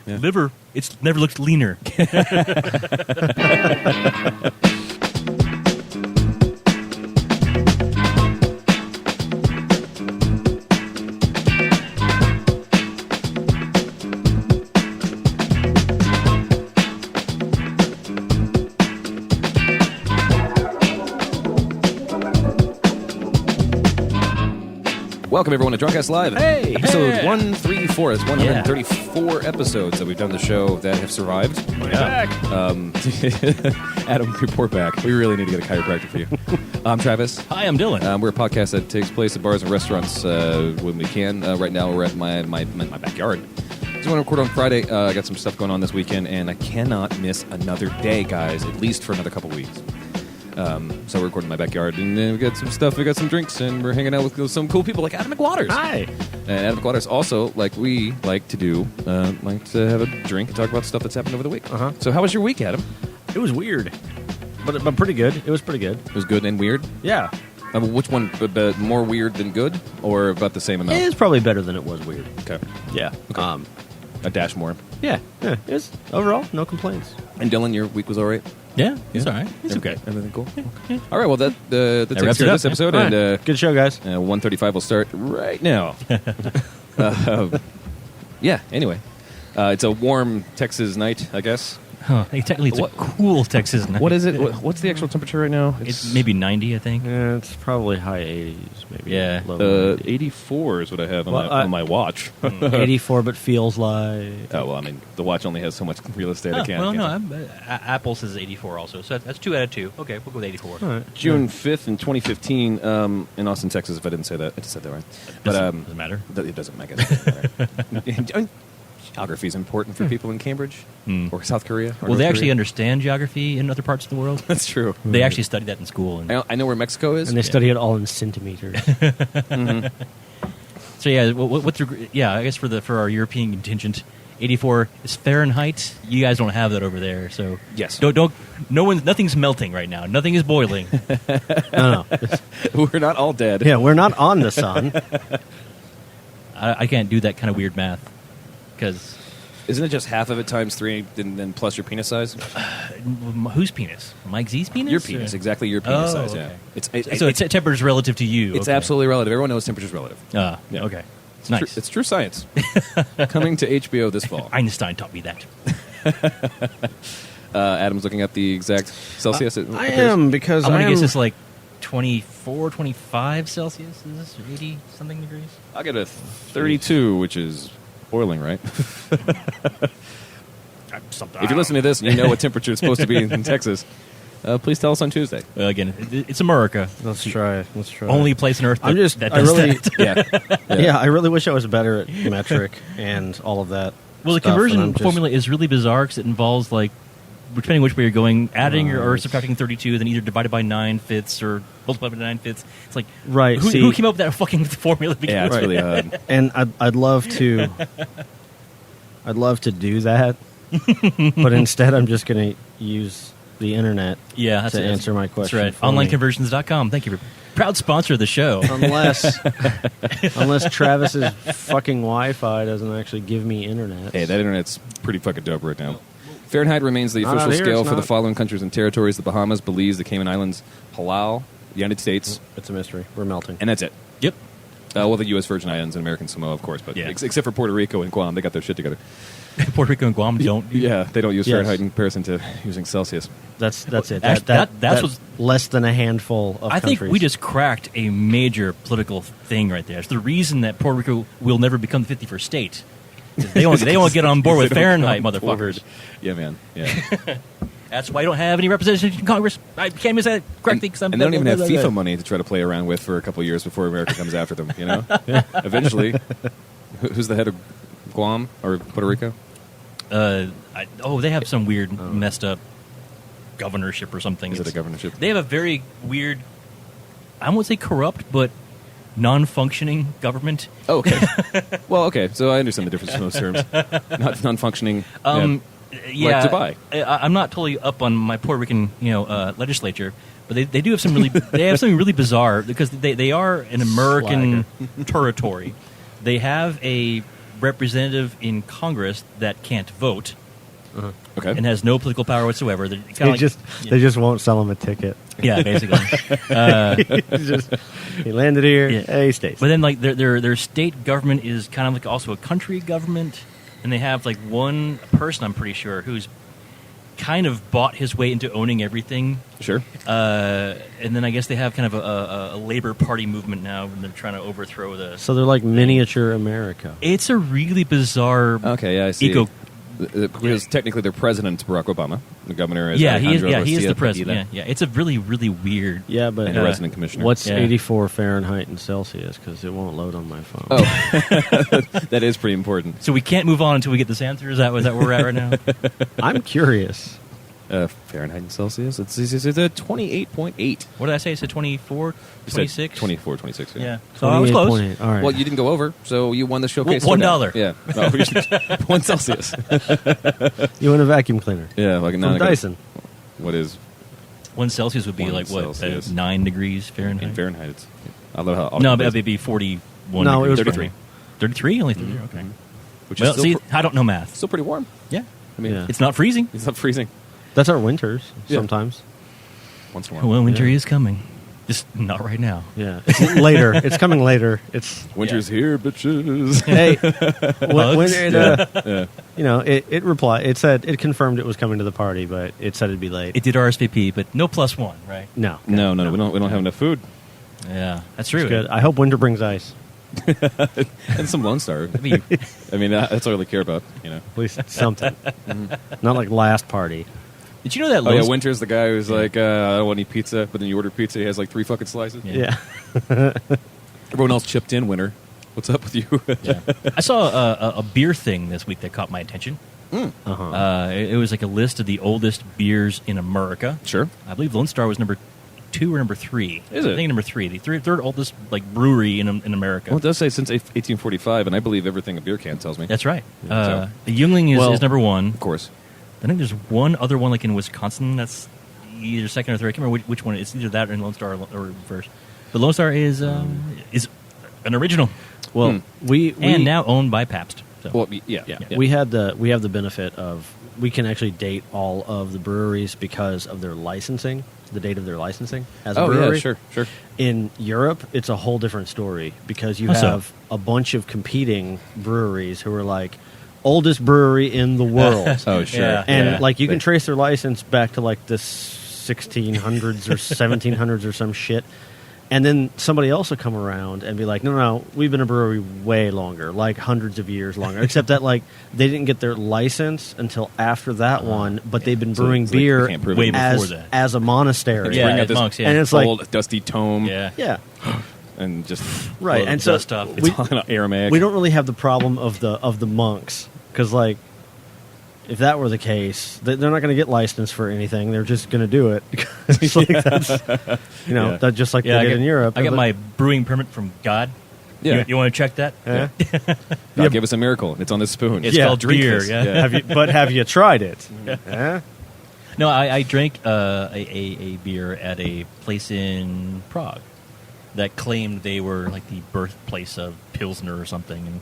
Yeah. Liver, it's never looked leaner. Welcome, everyone, to Drunkcast Live. Hey! Episode Hey! 134. It's 134 episodes that we've done the show that have survived. Yeah. Adam, report back. We really need to get a chiropractor for you. I'm Travis. Hi, I'm Dylan. We're a podcast that takes place at bars and restaurants when we can. Right now, we're at my backyard. Just want to record on Friday. I got some stuff going on this weekend, and I cannot miss another day, guys, at least for another couple weeks. So we're recording in my backyard, and then we got some stuff, we got some drinks, and we're hanging out with some cool people like Adam McWaters. Hi. And Adam McWaters also, like we like to do, like to have a drink and talk about stuff that's happened over the week. Uh-huh. So how was your week, Adam? It was weird, but pretty good. It was pretty good. It was good and weird? Yeah, Which one, more weird than good, or about the same amount? it is probably better than it was weird. Okay. Yeah. Okay. A dash more. Yeah. It was overall no complaints. And Dylan, your week was all right? Yeah, it's all right. It's okay. Everything cool? All right, well, that takes wraps care it of this up. episode, All right. and Good show, guys. 1:35 will start right now. Yeah, anyway. It's a warm Texas night, I guess. Huh. Technically, it's a cool Texas night. What is it? What's the actual temperature right now? It's maybe 90, I think. Yeah, it's probably high 80s, maybe. Yeah. Low 90s. 84 is what I have on, Well, on my watch. 84, but feels like. Oh, well, I mean, the watch only has so much real estate. I can't. Well, no, can't Apple says 84 also, so that's 2 out of 2. Okay, we'll go with 84. All right. June 5th in 2015 in Austin, Texas, if I didn't say that. I just said that right. But Doesn't matter. It doesn't make it matter. Geography is important for people in Cambridge or South Korea. Or Well, North they actually Korea. understand geography in other parts of the world. That's true. They actually study that in school. And I know where Mexico is. And they study it all in centimeters. so yeah, what's your, I guess for our European contingent, 84 is Fahrenheit. You guys don't have that over there, so Yes. nothing's melting right now. Nothing is boiling. No. We're not all dead. Yeah, we're not on the sun. I can't do that kind of weird math because Isn't it just half of it times 3 and then plus your penis size? whose penis? Mike Z's penis? Your penis, Or- exactly your penis Oh, size. Yeah, okay. So it's temperature's relative to you. it's okay. absolutely relative. Everyone knows temperature's relative. Yeah. It's Okay. It's nice. True, it's true science. Coming to HBO this fall. Einstein taught me that. Adam's looking at the exact Celsius. I am, because I'm going I to guess am. it's like 24, 25 Celsius. Is this 80 something degrees? I'll get a 32, which is boiling, right? If you're listening to this and you know what temperature it's supposed to be in Texas, please tell us on Tuesday. Well, again, it's America. Let's try. Only place on Earth that, I'm just. that I does really. that. Yeah, I really wish I was better at metric and all of that. Well, the stuff, and conversion I'm just- formula is really bizarre because it involves, like, depending which way you're going, adding or Right. subtracting 32, then either divided by 9/5 or multiplied by 9/5. It's like, Right, Who, see- who came up with that fucking formula? to begin Yeah, it's with? really hard. And I'd love to. I'd love to do that, but instead I'm just going to use the internet Yeah, that's to it. answer my That's question. right. for me. OnlineConversions.com. Thank you. Proud sponsor of the show. Unless Travis's fucking Wi-Fi doesn't actually give me internet. Hey, that internet's pretty fucking dope right now. Fahrenheit remains the Not official out here, scale it's for the not. following countries and territories: the Bahamas, Belize, the Cayman Islands, Palau, the United States, It's a mystery. We're melting. and that's it. Yep. Well, the U.S. Virgin Islands and American Samoa, of course, but Yeah. except for Puerto Rico and Guam, they got their shit together. Puerto Rico and Guam don't. Yeah, they don't use Yes. Fahrenheit in comparison to using Celsius. That's it. That's That's what's- less than a handful of I think countries. we just cracked a major political thing right there. It's the reason that Puerto Rico will never become the 51st state. They won't get on board with They don't Fahrenheit, come motherfuckers. forward. Yeah, man. Yeah. That's why I don't have any representation in Congress. I can't miss that correctly because I'm. And they don't even have FIFA money to try to play around with for a couple of years before America comes after them, you know? Eventually. Who's the head of Guam or Puerto Rico? They have some weird, messed up governorship or something. Is it a It's- governorship? They have a very weird, I won't say corrupt, but non-functioning government. Oh, okay. Well, okay. So I understand the difference in those terms. Not non-functioning. Yeah, Dubai. I'm not totally up on my Puerto Rican, legislature, but they do have some really they have something really bizarre because they are an American territory. They have a representative in Congress that can't vote Okay. and has no political power whatsoever. They're kinda They just won't sell him a ticket. yeah, basically. He landed here. Yeah. Hey, he stays. But then, like, their state government is kind of like also a country government, and they have like one person, I'm pretty sure, who's kind of bought his way into owning everything. Sure. And then I guess they have kind of a Labor Party movement now, and they're trying to overthrow the. So they're like miniature America. It's a really bizarre. Okay, yeah, I see. Eco. Because technically their president's Barack Obama. The governor is Yeah, he is. Alejandro Yeah, he is Garcia the president. Padilla, Yeah. It's a really, really weird. Yeah, but and a resident commissioner. what's Yeah. 84 Fahrenheit and Celsius? Because it won't load on my phone. Oh, that is pretty important. So we can't move on until we get this answer. Is that where we're at right now? I'm curious. Fahrenheit and Celsius. It's a 28.8. What did I say? Is it 24, 26? 24, 26. Yeah. So I was close. 28.8. All right. Well, you didn't go over, so you won the showcase. Well, $1. $1. Yeah. No, 1 Celsius. You want a vacuum cleaner Yeah, like from Dyson? What is 1 Celsius would be 1 like what? Celsius. 9 degrees Fahrenheit. in Fahrenheit? It's, I love how No, but it'd be 41. No, it was degrees 33. Fahrenheit. 33? Only 33. Okay. which Well, is still, see, I don't know math. still pretty warm. Yeah. I mean, Yeah. It's not freezing. it's not freezing. That's our winters Yeah. sometimes. Once in a while. Well, winter Yeah. is coming. Just not right now. Yeah, it's later. It's coming later. It's Winter's here, bitches. hey, when it, Yeah. you know, it replied. It said it confirmed it was coming to the party, but it said it'd be late. It did RSVP, but no +1, right? No, No, we don't have enough food. Yeah, that's true. it's good. I hope winter brings ice. And some Lone Star. I mean, I mean, that's all I really care about, you know. At least something. Not like last party. did you know that? Oh, yeah, Lowe's- Winter's the guy who's like, I don't want to eat pizza, but then you order pizza, he has like 3 fucking slices. Yeah. Yeah. Everyone else chipped in, Winter. What's up with you? Yeah. I saw a beer thing this week that caught my attention. Uh-huh. It was like a list of the oldest beers in America. Sure. I believe Lone Star was number 2 or number 3. Is it? I think number 3. The third oldest like brewery in America. Well, it does say since 1845, and I believe everything a beer can tells me. That's right. So- The Yuengling Well- is number 1. Of course. I think there's one other one like in Wisconsin that's either second or third. I can't remember which one. It's either that or Lone Star or first. But Lone Star is an original Well, we and now owned by Pabst. So. Well, yeah. we have the benefit of we can actually date all of the breweries because of their licensing, the date of their licensing as a Oh, brewery. yeah, sure. In Europe, it's a whole different story because you How so? have a bunch of competing breweries who are like oldest brewery in the world. Oh, sure. Yeah. And like you can trace their license back to like the 1600s or 1700s or some shit. And then somebody else will come around and be like, no, we've been a brewery way longer, like hundreds of years longer. Except that like they didn't get their license until after that one, but they've been So brewing it's like they beer can't prove Way it. before as, that. as a monastery. Yeah, Bring out as this monks, yeah. And it's like, old, dusty tome. Yeah. yeah, And just right. Blow the And so dust off. it's all in Aramaic. we don't really have the problem of the monks because like if that were the case, they're not going to get licensed for anything. They're just going to do it. It's like that's Yeah. that's just like Yeah, they did in Europe. I got my brewing permit from God. Yeah. You want to check that? Yeah. God gave us a miracle. It's on this spoon. It's Yeah, called drink beer. this. Yeah. Yeah. Have you tried it? Yeah. No, I drank a beer at a place in Prague that claimed they were like the birthplace of Pilsner or something. And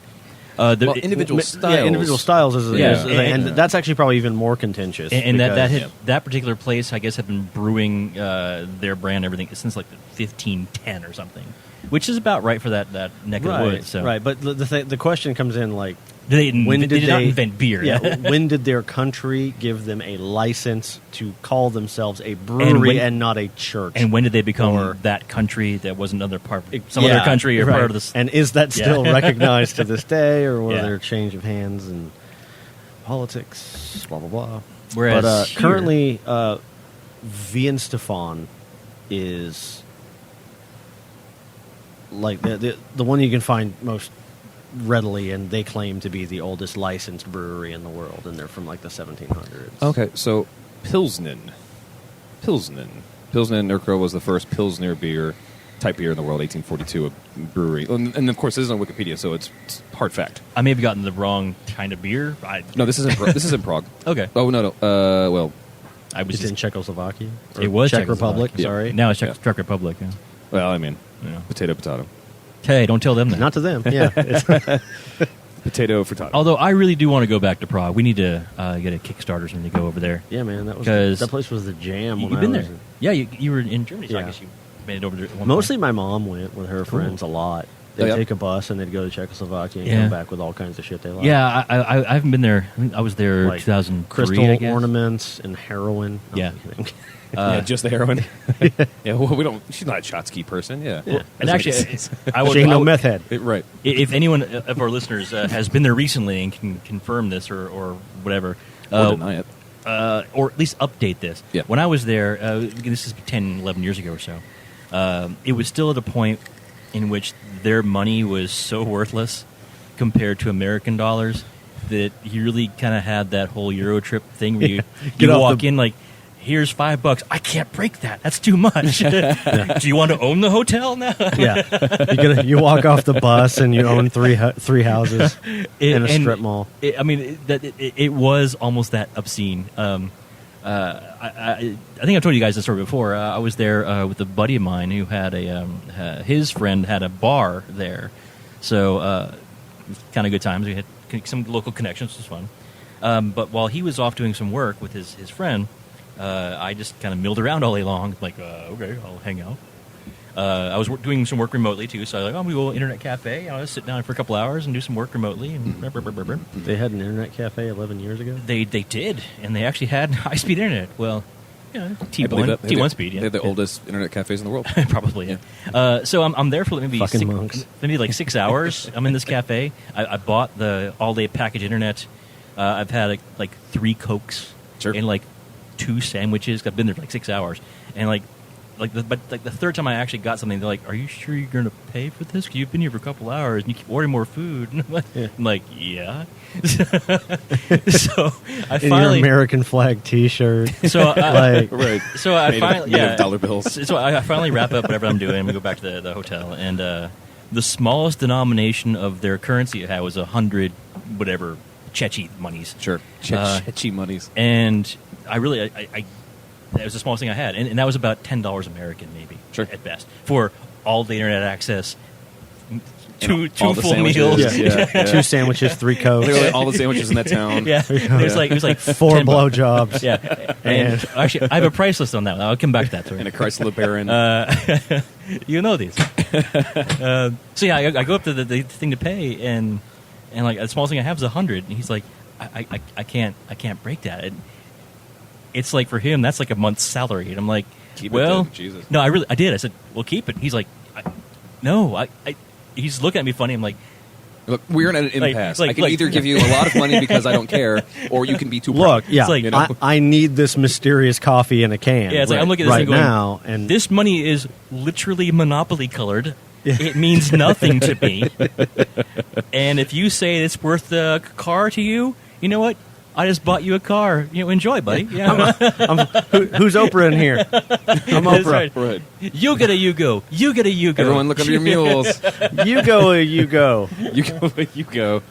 Well, individual styles. Yeah, individual styles is, Yeah. and And- that's actually probably even more contentious. and that because- that particular place, I guess, had been brewing their brand and everything since like 1510 or something, which is about right for that neck of the right, woods. So. right. But the question comes in like, They didn't, when they did did not invent beer. Yeah, when did their country give them a license to call themselves a brewery And and, when- not a church? And when did they become Or- that country that was another part of some Yeah, other country or right. part of this? And is that Yeah. still recognized to this day, or were Yeah. there change of hands and politics? Blah blah blah. Whereas but here- currently, Vienstefan is like the one you can find most readily, and they claim to be the oldest licensed brewery in the world, and they're from like the 1700s. Okay, so Pilsnen, Urquell was the first Pilsner type beer in the world, 1842, a brewery. And of course, this is on Wikipedia, so it's hard fact. I may have gotten the wrong kind of beer. No, this is in Prague. Okay. Oh no. Well, I was It's just, in Czechoslovakia. Or it was Czech Republic. Yeah. Sorry, now it's Yeah. Czech Republic. Yeah. I mean, Yeah. potato. Hey, don't tell them that. not to them. Yeah, it's, Potato frittata. Although I really do want to go back to Prague. We need to get a Kickstarter and to go over there. Yeah, man, that 'Cause place was the jam. You've when been I there. was Yeah, you were in Germany, so I Yeah. guess you made it over there. At one Mostly point. my mom went with her friends a lot. They'd Oh, yeah? take a bus and they'd go to Czechoslovakia and Yeah. come back with all kinds of shit they liked. Yeah, I haven't been there. I think I was there Like 2003, crystal I guess. ornaments and heroin. I'm Yeah. kidding. Yeah, just the heroin. Yeah, well, we don't. She's not a Chotsky person. Yeah, Yeah. And Doesn't actually, make sense. I would, She ain't I no would- meth head. Right. if anyone of our listeners has been there recently and can confirm this or whatever, Or deny it. or at least update this. Yeah. When I was there, this is 10, 11 years ago or so, it was still at a point in which their money was so worthless compared to American dollars that you really kind of had that whole Euro trip thing where you Get off walk the- in like, here's $5. I can't break that. That's too much. Do you want to own the hotel now? Yeah, you walk off the bus and you own three houses in a strip mall. It was almost that obscene. I think I've told you guys this story before. I was there with a buddy of mine who had his friend had a bar there, so kind of good times. We had some local connections, which was fun. But while he was off doing some work with his friend, I just kind of milled around all day long. Like, okay, I'll hang out. I was doing some work remotely too, so I was like, we go internet cafe. I'll just sit down for a couple hours and do some work remotely. And They had an internet cafe 11 years ago. They did, and they actually had high-speed internet. Well, yeah, I believe T1, that. T1 speed. Yeah, They're the oldest internet cafes in the world. probably. Yeah. So I'm there for maybe Fucking monks. maybe like 6 hours. I'm in this cafe. I bought the all-day package internet. I've had like 3 Cokes Sure. and like 2 sandwiches. I've been there for like 6 hours, and but the third time I actually got something, they're like, "Are you sure you're going to pay for this? 'Cause you've been here for a couple hours and you keep ordering more food." And I'm like, yeah. So I In your finally, American flag T-shirt. so I, Like, Right. so I Made finally, of dollar bills. So I finally wrap up whatever I'm doing. We go back to the hotel, and the smallest denomination of their currency I had was 100 whatever Chechi monies. Sure. Chechi monies. And I really, that was the smallest thing I had, and that was about $10 American, maybe, Sure. at best, for all the internet access, two all the full sandwiches. meals. Yeah. 2 sandwiches, 3 Cokes, Literally all the sandwiches in that town. Yeah, it was like 4 $10. blowjobs. Yeah, and actually, I have a price list on that one. I'll come back to that. Sorry. And a Chrysler Baron. You know these. So yeah, I go up to the thing to pay, and like the smallest thing I have is 100, and he's like, I can't break that. It's like for him, that's like a month's salary, and I'm like, Keep it well, then, Jesus. no, I did. I said, well, keep it. He's like, no, he's looking at me funny. I'm like, Look, we're in an impasse. like- I can like- either give you a lot of money because I don't care, or you can be too Look, proud. yeah, It's like, you know? I need this mysterious coffee in a can. yeah, it's like I'm looking at this right thing going, now, and this money is literally Monopoly colored. It means nothing to me. And if you say it's worth the car to you, you know what? I just bought you a car. Enjoy, buddy. Yeah. who's Oprah in here? I'm That's Oprah. right. Right. You get a Yugo. You get a Yugo. Everyone look under your mules. You go, you go. You go.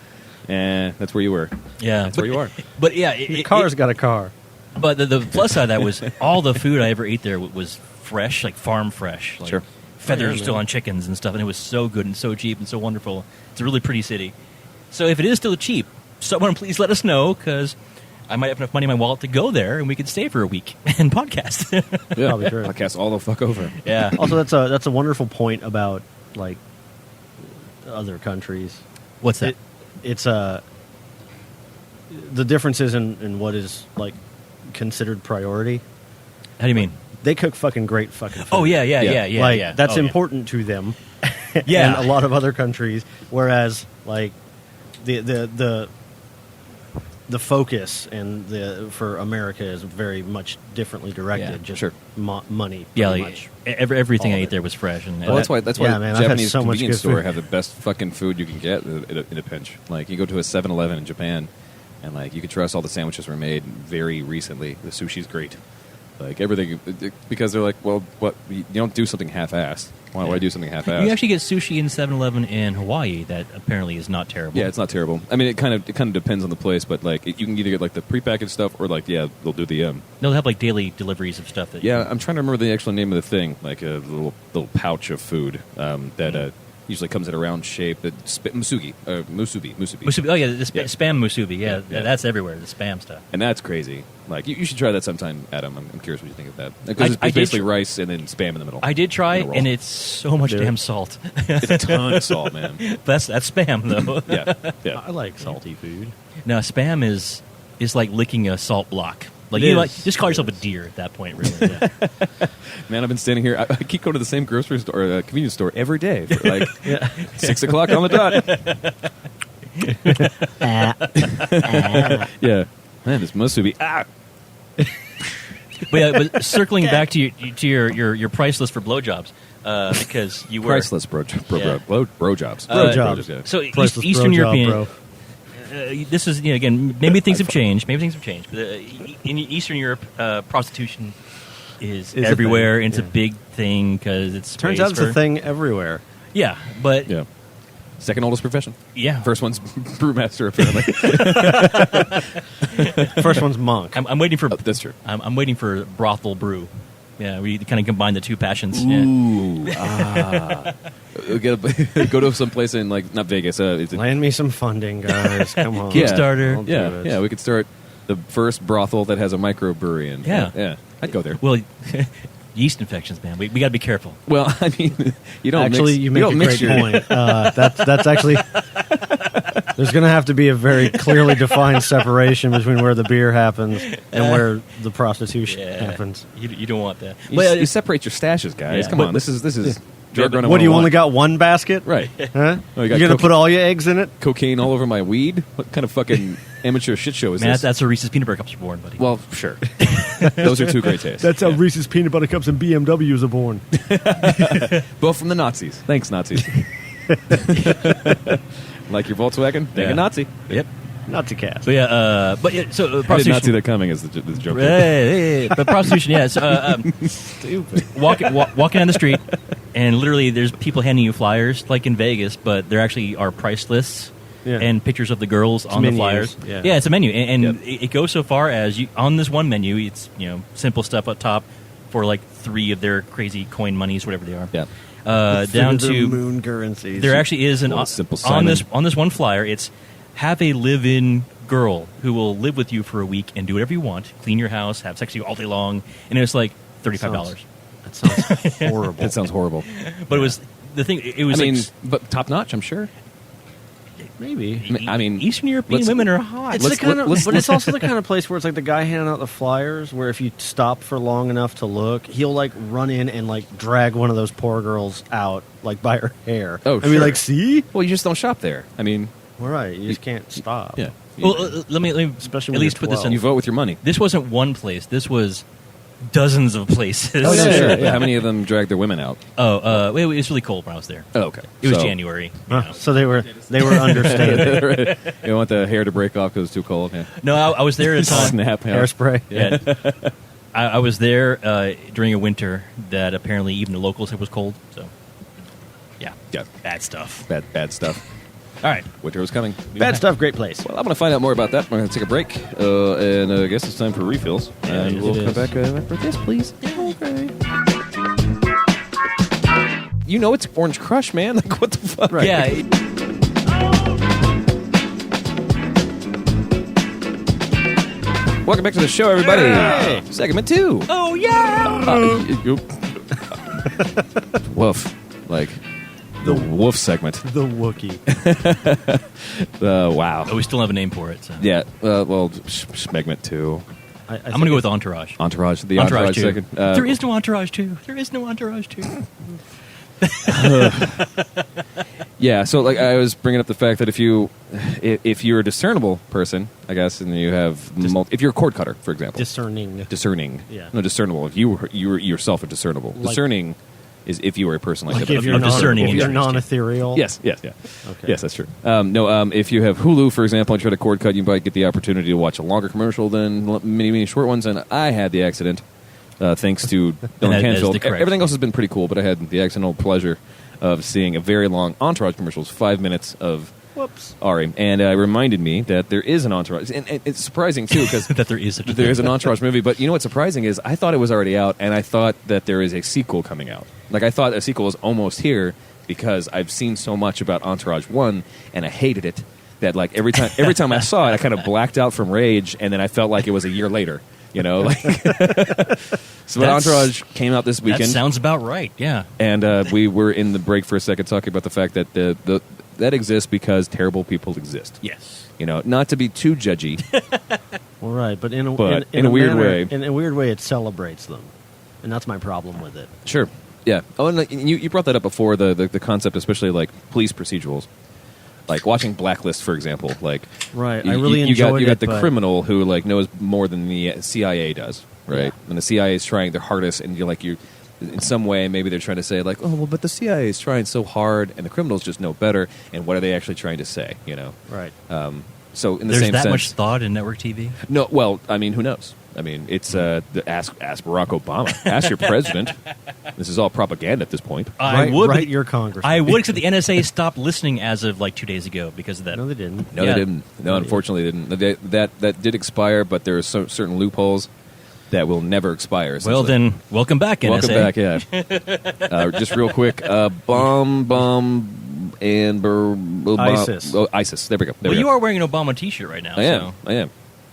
And that's where you were. Yeah, That's where you are. But yeah, Your car's got a car. But the plus side of that was all the food I ever ate there was fresh, like farm fresh. Like Sure. Feathers Oh, yeah, still man. on chickens and stuff, and it was so good and so cheap and so wonderful. It's a really pretty city. So if it is still cheap, someone please let us know, because I might have enough money in my wallet to go there, and we could stay for a week and podcast. Yeah. Probably true. Podcast all the fuck over. Yeah. Also, that's a wonderful point about like other countries. What's that? It's the differences in what is like considered priority. How do you mean? They cook fucking great fucking food. Oh yeah. like that's Oh, yeah. important to them. Yeah. And a lot of other countries, whereas like the focus and for America is very much differently directed. Yeah, just sure. Money. Yeah, pretty like much. everything all I of ate it. there was fresh, and Well, that's why Yeah, man, I've had Japanese so much convenience good store food. have the best fucking food you can get in a pinch. Like you go to a 7-Eleven in Japan, and like you can trust all the sandwiches were made very recently. The sushi's great. Like everything, because they're like, well, what you don't do something half-assed. Why do something half-assed? You actually get sushi in 7-Eleven in Hawaii that apparently is not terrible. Yeah, it's not terrible. I mean, it kind of depends on the place, but like you can either get like the prepackaged stuff or like they'll do the They'll have like daily deliveries of stuff that. Yeah, I'm trying to remember the actual name of the thing, like a little pouch of food that Usually comes in a round shape. Musubi. Musubi. Oh yeah, the spam musubi. Yeah, Yeah. that's everywhere. The spam stuff. And that's crazy. Like you should try that sometime, Adam. I'm curious what you think of that. Because it's I did basically tr- rice and then spam in the middle. I did try, In a roll. and it's so much Dude. damn salt. It's a ton of salt, man. that's spam though. Yeah. I like salty food. No, spam is like licking a salt block. Like It you is. like just call It yourself a is. deer at that point, really. Yeah. Man, I've been standing here. I keep going to the same grocery store, or convenience store every day for like 6 o'clock on the dot. Yeah, man, this musubi. But circling back to your price list for blowjobs, because you were Priceless bro jobs. Bro jobs. Yeah. So Priceless Eastern bro job, European. bro. This is again maybe things have changed. Maybe things have changed. But in Eastern Europe, prostitution is Is a everywhere. thing, And it's a yeah. big thing because it's Turns ways out it's a for- thing everywhere. Yeah, but Yeah. Second oldest profession. yeah. First one's brewmaster, apparently. First one's monk. I'm waiting for. That's true. I'm waiting for brothel brew. Yeah, we kind of combine the two passions. Yeah. Ooh, go to some place in like not Vegas. Is it Land me some funding, guys. Come on. Yeah. Kickstarter. I'll do Yeah, it. yeah, we could start the first brothel that has a microbrewery in. Yeah. I'd go there. Well, yeast infections, man. We got to be careful. Well, I mean, you don't Actually, mix, you make don't a mix great your, point. That's actually. There's going to have to be a very clearly defined separation between where the beer happens and where the prostitution happens. You don't want that. You separate your stashes, guys. Yeah. Come But- on, this is drug run. What do you 101. only got one basket? Right? Huh? Oh, you got You're going to coke- put all your eggs in it? cocaine all over my weed. What kind of fucking amateur shit show is Man, this? that's where Reese's peanut butter cups are born, buddy. Well, sure. Those are two great tastes. That's how Reese's peanut butter cups and BMWs are born. Both from the Nazis. Thanks, Nazis. Like your Volkswagen? Thank Yeah. a Nazi. Yep. Not to cast. So so I did not see prostitution. that coming as the joke. Hey, but prostitution, yeah. So, Stupid. walking on the street, and literally there's people handing you flyers, like in Vegas, but there actually are price lists Yeah. and pictures of the girls on menus, the flyers. yeah. It's a menu, and Yep. it goes so far as on this one menu, it's simple stuff up top for like 3 of their crazy coin monies, whatever they are. Yeah. Down The to moon currencies. there actually is an Little simple on Simon. this one flyer. It's have a live-in girl who will live with you for a week and do whatever you want, clean your house, have sex with you all day long, and it's like $35. That sounds horrible. That sounds horrible. But it was the thing. It was I mean, like but top notch, I'm sure. Maybe. I mean, Eastern European let's- women are hot. It's the Let's- kind of, let's- but it's also the kind of place where it's like the guy handing out the flyers. Where if you stop for long enough to look, he'll like run in and like drag one of those poor girls out, like by her hair. Oh, and be sure. like, "See, Well, you just don't shop there. I mean, all right, you just can't stop." yeah. Well, let me Especially at when least you're put this 12. in. You vote with your money. This wasn't one place. This was dozens of places. Oh, yeah, sure. Yeah, how many of them drag their women out? It was really cold when I was there. Oh, okay. It was So- January. Huh, so they were understated. Right. You don't want the hair to break off because it's too cold. Yeah. No, I was there at a time. Snap. Yeah. Hairspray. Yeah. I was there during a winter that apparently even the locals said was cold. So, yeah, Yeah. bad stuff. Bad stuff. All right, Winter was coming. Bad stuff. Great place. Well, I'm going to find out more about that. We're going to take a break, and I guess it's time for refills. And yes, we'll it come is. back after this, please. Okay. You know it's Orange Crush, man. Like, what the fuck? Right. yeah. Welcome back to the show, everybody. Hey. Segment 2. Oh yeah. Woof. Like, the woof segment. The Wookiee. Wow. Oh, we still have a name for it. So. Yeah, segment 2. I'm gonna go with Entourage. Entourage. The Entourage, 2. second. There is no Entourage 2. There is no Entourage 2. Yeah, so like I was bringing up the fact that if you're a discernible person, I guess, and you have if you're a cord cutter, for example, discerning, Yeah. no, discernible. If you yourself are discernible, Like- discerning is if you are a person like Like that. if you're, of discerning if you're interest. non-ethereal. Yes, yeah. Okay. Yes, that's true. If you have Hulu, for example, and try to cord cut, you might get the opportunity to watch a longer commercial than many short ones. And I had the accident, thanks to Dylan that is Canfield. the correct- Everything else has been pretty cool, but I had the accidental pleasure of seeing a very long Entourage commercials, 5 minutes of Whoops. Ari, and it reminded me that there is an Entourage, and it's surprising too because that there is such a there thing. is an Entourage movie. But you know what's surprising is I thought it was already out, and I thought that there is a sequel coming out. Like I thought a sequel was almost here, because I've seen so much about Entourage 1 and I hated it that like every time I saw it I kind of blacked out from rage and then I felt like it was a year later, you know, like so when Entourage came out this weekend. That sounds about right. Yeah. And we were in the break for a second talking about the fact that that exists because terrible people exist. Yes. You know, not to be too judgy. Well, right, but in a weird manner, way. in a weird way, it celebrates them, and that's my problem with it. Sure. Yeah. Oh, and like, you brought that up before, the concept, especially like police procedurals. Like watching Blacklist, for example. Like, right, I really enjoyed it. You got the criminal who like knows more than the CIA does, right? Yeah. And the CIA is trying their hardest, and you in some way, maybe they're trying to say like, oh, well, but the CIA is trying so hard, and the criminals just know better. And what are they actually trying to say? You know, Right. So in the There's same that sense, much thought in network TV. no. Well, I mean, who knows? I mean, it's ask Barack Obama, ask your president. This is all propaganda at this point. Write your congressman. I would, except the NSA stopped listening as of like 2 days ago because of that. No, they didn't. No, Yeah. they didn't. No, unfortunately, they didn't. That did expire, but there are certain loopholes that will never expire. Well, essentially. then, welcome back, NSA. Welcome back, yeah. Just real quick, ISIS. Oh, ISIS. There we go. There Well, we you go. are wearing an Obama T-shirt right now. I am. So I am.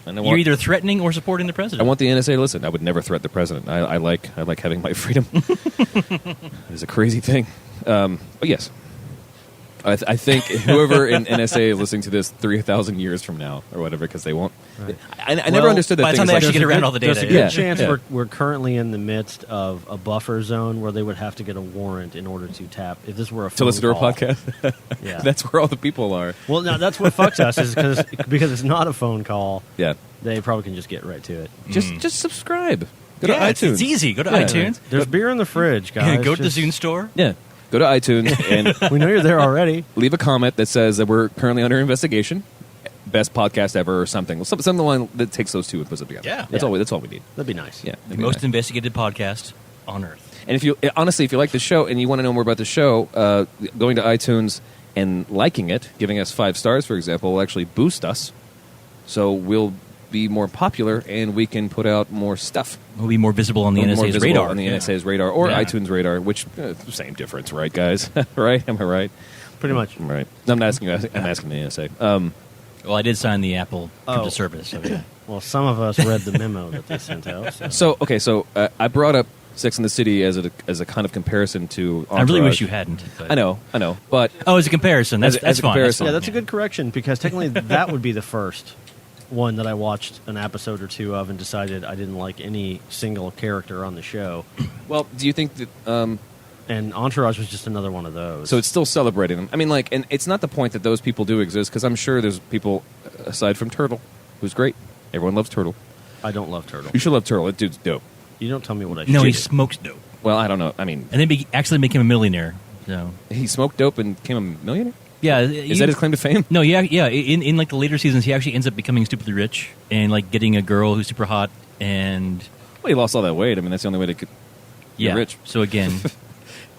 And you're either threatening or supporting the I president. want the NSA to listen. I would never threat the president. I like having my freedom. It's a crazy thing. But yes, I think whoever in NSA is listening to this 3,000 years from now or whatever, because they won't. Right. I never understood that. by the time things they like- actually get around all the There's data. a good Yeah. chance Yeah. we're currently in the midst of a buffer zone where they would have to get a warrant in order to tap. If this were a to phone listen to our call. podcast. Yeah. That's where all the people are. Well, now that's what fucks us is because it's not a phone call. Yeah. They probably can just get right to it. Just subscribe. Go Yeah, to it's iTunes. easy. Go to Yeah. iTunes. There's beer in the fridge, guys. Go to the Just- Zune store. Yeah. Go to iTunes and We know you're there already. leave a comment that says that we're currently under investigation. Best podcast ever or something. Something line that takes those two and puts it together. Yeah. That's all we need. That'd be nice. Yeah. The most investigated podcast on Earth. And if you like the show and you want to know more about the show, going to iTunes and liking it, giving us 5 stars, for example, will actually boost us. So we'll be more popular and we can put out more stuff. We'll be more visible on the More NSA's visible radar. on the Yeah. NSA's radar or Yeah. iTunes radar, which same difference, right, guys? Right? Am I right? Pretty much. Right. I'm not asking you. I'm asking the NSA. Well, I did sign the Apple terms Oh. of service. So yeah. Well, some of us read the memo that they sent out. So. So I brought up Sex and the City as a kind of comparison to. I really Entourage. wish you hadn't. But. I know, but Oh, as a comparison. That's As a fine. comparison. Yeah, that's a good correction because technically that would be the first one that I watched an episode or two of and decided I didn't like any single character on the show. well, do you think that? And Entourage was just another one of those. So it's still celebrating them. I mean, like, and it's not the point that those people do exist because I'm sure there's people aside from Turtle, who's great. Everyone loves Turtle. I don't love Turtle. You should love Turtle. That dude's dope. You don't tell me what I should No, he do. smokes dope. Well, I don't know. I mean, And then actually became a millionaire. So he smoked dope and became a millionaire. yeah, Is that his claim to fame? No, yeah. In like the later seasons, he actually ends up becoming stupidly rich and like getting a girl who's super hot and Well, he lost all that weight. I mean, that's the only way to get rich. So again,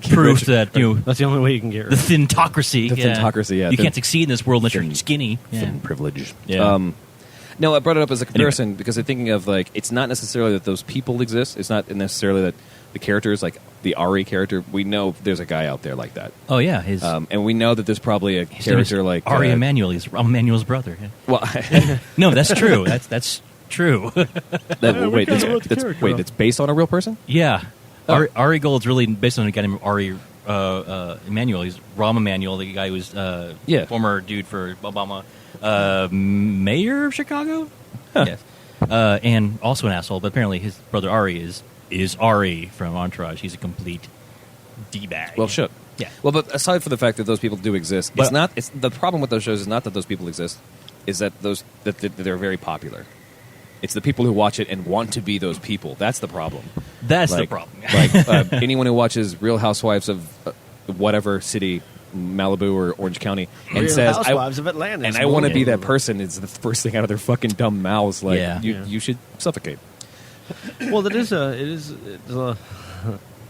proves that That's the only way you can get the rid thintocracy. The thintocracy, yeah. You Thin- can't succeed in this world unless you're thin- skinny. Yeah. Thin privilege. Yeah. No, I brought it up as a comparison because I'm thinking of like it's not necessarily that those people exist. It's not necessarily that the characters, like the Ari character, we know there's a guy out there like that, Oh yeah, his and we know that there's probably a his name is character like Ari Emanuel. He's Emanuel's brother. Yeah. Well, No, that's true. That's true. wait, kinda wrote the character off. that's based on a real person. Yeah. Oh. Ari Gold's really based on a guy named Ari Emanuel. He's Rahm Emanuel, the guy who was Yeah. former dude for Obama, mayor of Chicago. Huh. Yes. And also an asshole, but apparently his brother Ari is Ari from Entourage. He's a complete D-bag. Well, shit. Yeah. Well, but aside from the fact that those people do exist, But- it's not. It's the problem with those shows is not that those people exist, is that that they're very popular. It's the people who watch it and want to be those people. That's the problem. That's the Like- problem. Like anyone who watches Real Housewives of whatever city, Malibu or Orange County, and Real says, Housewives of Atlantis. and I want to be that Yeah. person. It's the first thing out of their fucking dumb mouths. Like, Yeah. you should suffocate. Well, it is a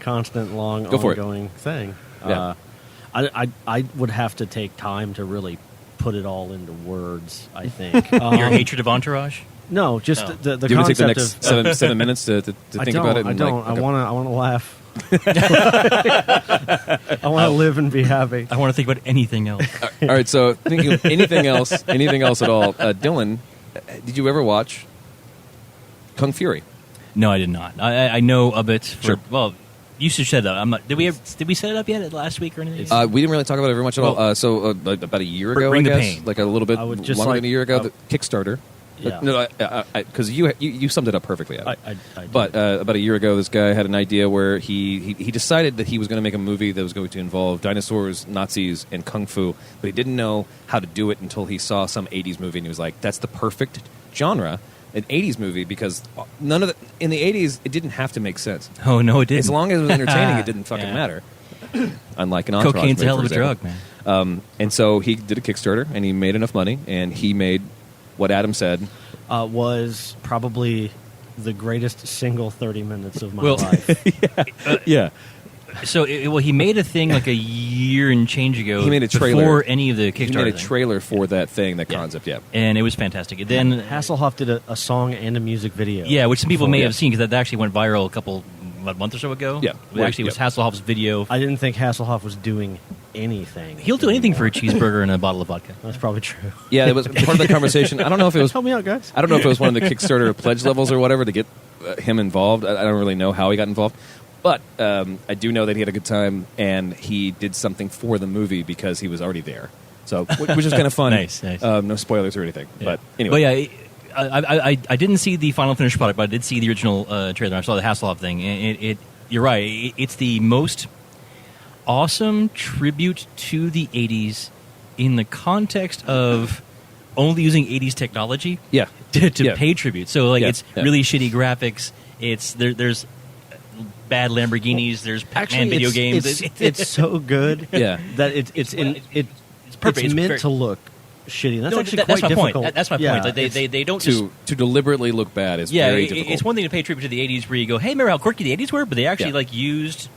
constant, long, Go for it. ongoing thing. Yeah. I would have to take time to really put it all into words. I think Your hatred of Entourage? No, just Oh. the Do you want to take concept the next of 7 minutes to I think don't, about it? I And don't. like, okay. I want to laugh I want to live and be happy. I want to think about anything else. All right, so thinking of anything else at all. Dylan, did you ever watch Kung Fury? No, I did not. I know of it. Sure. Well, you should set it up. I'm not. Did we set it up yet last week or anything? We didn't really talk about it very much at all. Well, So about a year ago, bring I the guess, pain. like a little bit I would longer just than a year ago. like- The Kickstarter. Yeah. No, because you summed it up perfectly. Adam. I do. But about a year ago, this guy had an idea where he decided that he was going to make a movie that was going to involve dinosaurs, Nazis, and kung fu, but he didn't know how to do it until he saw some 80s movie, and he was like, that's the perfect genre, an 80s movie, because none of in the 80s, it didn't have to make sense. Oh no, it didn't. As long as it was entertaining, it didn't fucking Yeah. matter. Unlike an Entourage Cocaine's a movie, hell for of a example. drug, man. And so he did a Kickstarter, and he made enough money, and he made what Adam said. Was probably the greatest single 30 minutes of my Well- life. Yeah. So, he made a thing like a year and change ago. He made a trailer. before any of the He Kickstarter. made a thing. trailer for that thing, that Yeah. concept, yeah. And it was fantastic. Then, Hasselhoff did a song and a music video. yeah, which some people may Yeah. have seen because that actually went viral a month or so ago. Yeah. It actually was Hasselhoff's video. I didn't think Hasselhoff was doing anything. He'll do anything for a cheeseburger and a bottle of vodka. That's probably true. Yeah, it was part of the conversation. I don't know if it was Help me out, guys. I don't know if it was one of the Kickstarter pledge levels or whatever to get him involved. I don't really know how he got involved. But I do know that he had a good time, and he did something for the movie because he was already there. So, which is kind of fun. Nice. No spoilers or anything. Yeah. But anyway. I didn't see the final finished product, but I did see the original trailer. I saw the Hasselhoff thing. And you're right. It's the most awesome tribute to the 80s in the context of only using 80s technology Yeah. to Yeah. pay tribute. So like Yeah. it's Yeah. really shitty graphics. There's bad Lamborghinis. There's Pac-Man video games. It's so good Yeah. that it's perfect. It's meant very- to look shitty. That's No, actually that's quite my difficult. point. That's my Yeah, point. Like they don't just To deliberately look bad is yeah. very difficult. It's one thing to pay tribute to the '80s where you go, hey, remember how quirky the '80s were? But they actually Yeah. like used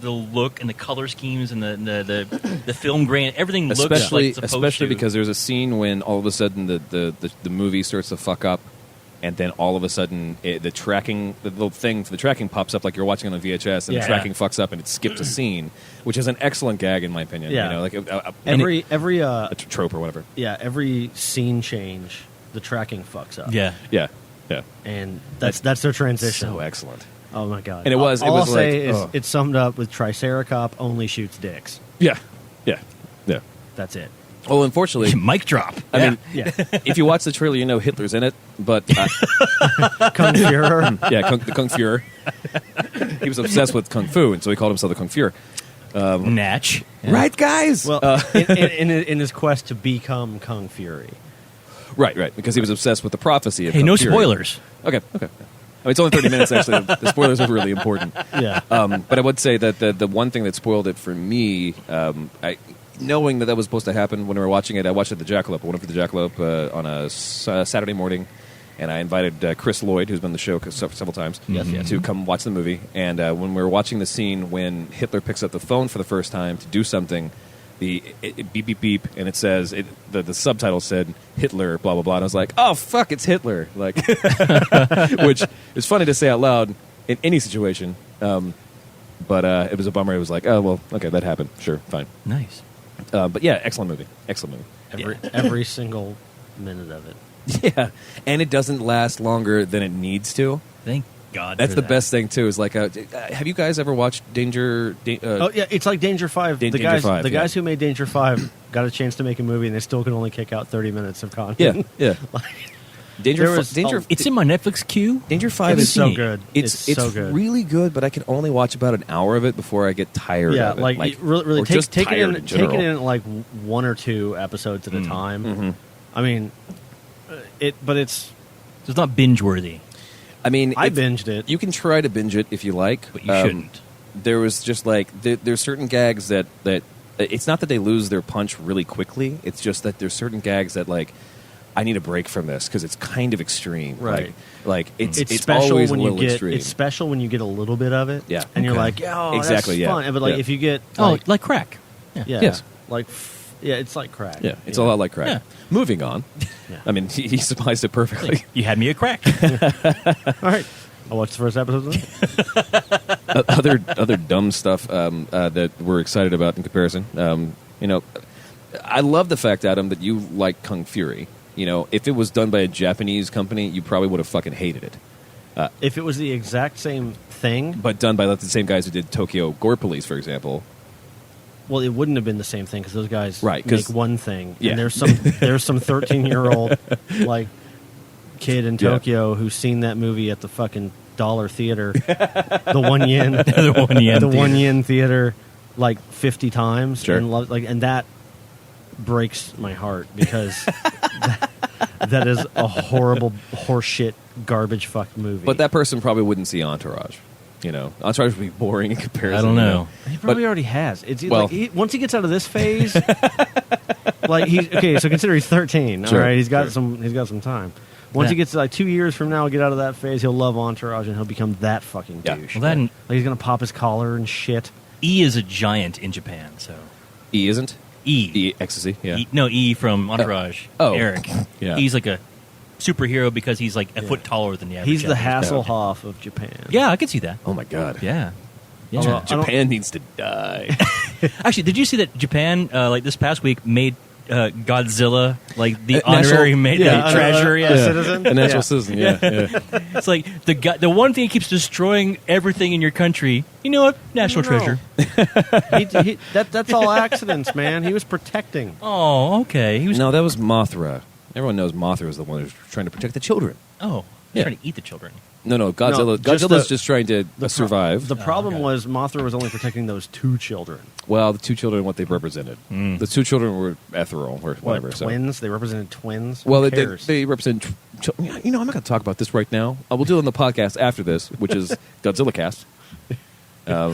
the look and the color schemes and the film grain. Everything looks especially like it's supposed especially to. because there's a scene when all of a sudden the movie starts to fuck up, and then all of a sudden the little thing for the tracking pops up like you're watching on a VHS, and Yeah. the tracking fucks up and it skipped a scene, which is an excellent gag in my opinion. Yeah. You know, like every a trope or whatever. every scene change, the tracking fucks up. yeah. Yeah, yeah. And that's their transition. So excellent. Oh my god! And it was- All it was I'll say like, is oh. it's summed up with Triceracop only shoots dicks. Yeah, yeah, yeah. That's it. Well, unfortunately, Mic drop. I mean, Yeah, if you watch the trailer, you know Hitler's in it, but Kung Fuhrer. yeah, the Kung Fuhrer. He was obsessed with Kung Fu, and so he called himself the Kung Fuhrer. Natch. Right, guys? Well, in his quest to become Kung Fury. Right, because he was obsessed with the prophecy of Hey, Kung no Fury. spoilers. Okay. I mean, it's only 30 minutes, actually. The spoilers are really important. Yeah. But I would say that the one thing that spoiled it for me, knowing that was supposed to happen when we were watching it, I watched it at the Jackalope. I went up to the Jackalope on a Saturday morning, and I invited Chris Lloyd, who's been on the show several times, to come watch the movie. And when we were watching the scene when Hitler picks up the phone for the first time to do something, it beep, beep, beep, and it says, the subtitle said, Hitler, blah, blah, blah. And I was like, oh, fuck, it's Hitler. Like, which is funny to say out loud in any situation. But it was a bummer. It was like, oh, well, okay, that happened. Sure, fine. Nice. But yeah, excellent movie. Excellent movie. Every single minute of it. Yeah, and it doesn't last longer than it needs to. Thank God. That's for the that. best thing too. Is like, have you guys ever watched Danger? Oh yeah, it's like Danger 5. Danger the guys, 5, the yeah. guys who made Danger 5 got a chance to make a movie, and they still can only kick out 30 minutes of content. Yeah. Danger. There was- Danger. It's in my Netflix queue. Danger 5 It's is so neat. good. It's so good. really good, but I can only watch about an hour of it before I get tired Yeah, of it. like really or take just it tired in, in take it general. in like one or two episodes at a time. Mhm. I mean, but it's. It's not binge worthy, I mean, I if- binged it. You can try to binge it if you like, but you shouldn't. There was just like there's certain gags that it's not that they lose their punch really quickly. It's just that there's certain gags that like I need a break from this because it's kind of extreme. Right. Like it's special always when a you little get. extreme. It's special when you get a little bit of it. Yeah. and you're Okay. like, oh, Exactly, that's yeah. fun. But like Yeah. if you get, Oh, like crack. yeah, Yes. like yeah, it's like crack. Yeah, it's a lot like crack. Yeah. Moving on. Yeah. I mean, he surmised it perfectly. You had me at crack. All right, I watched the first episode. Other dumb stuff that we're excited about in comparison. I love the fact, Adam, that you like Kung Fury. If it was done by a Japanese company, you probably would have fucking hated it. If it was the exact same thing, But done by the same guys who did Tokyo Gore Police, for example. well, it wouldn't have been the same thing because those guys Right, 'cause- make one thing. Yeah. And there's some 13-year-old like kid in Yeah. Tokyo who's seen that movie at the fucking dollar theater, the 1 yen, The 1 yen. the 1 theater. yen theater, like 50 times, Sure. and that breaks my heart because that is a horrible horseshit garbage fuck movie. But that person probably wouldn't see Entourage. Entourage would be boring in comparison. I don't know. He probably But- already has. It's Well- once he gets out of this phase, like he's okay. So consider he's 13. Sure, All right, he's got sure. some time. Once he gets like 2 years from now, get out of that phase, he'll love Entourage and he'll become that fucking Yeah. douche. Well, then Like he's gonna pop his collar and shit. E is a giant in Japan. So E isn't? E. E, ecstasy, yeah. E from Entourage. Oh. Eric. Yeah. He's like a superhero because he's like a foot taller than the average. He's the Japanese guy. Hasselhoff of Japan. Yeah, I could see that. Oh, my God. Yeah. Yeah. Although- I don't- Japan needs to die. Actually, did you see that Japan, like this past week, made Godzilla like the National- honorary yeah, treasure? a Yeah. citizen. A natural Yeah. citizen, yeah. It's like the one thing that keeps destroying everything in your country. You know what? National No. treasure. That's all accidents, man. He was protecting. Oh, okay. He was. No, that was Mothra. Everyone knows Mothra was the one who's trying to protect the children. Oh, Yeah. trying to eat the children. No, Godzilla. No, just Godzilla's the- just trying to survive. The problem okay. was Mothra was only protecting those two children. Well, the two children, what they represented. The two children were ethereal or whatever. What, so. twins? They represented twins. Well, Who they cares? represent. I'm not going to talk about this right now. We'll do it on the podcast after this, which is Godzilla Cast.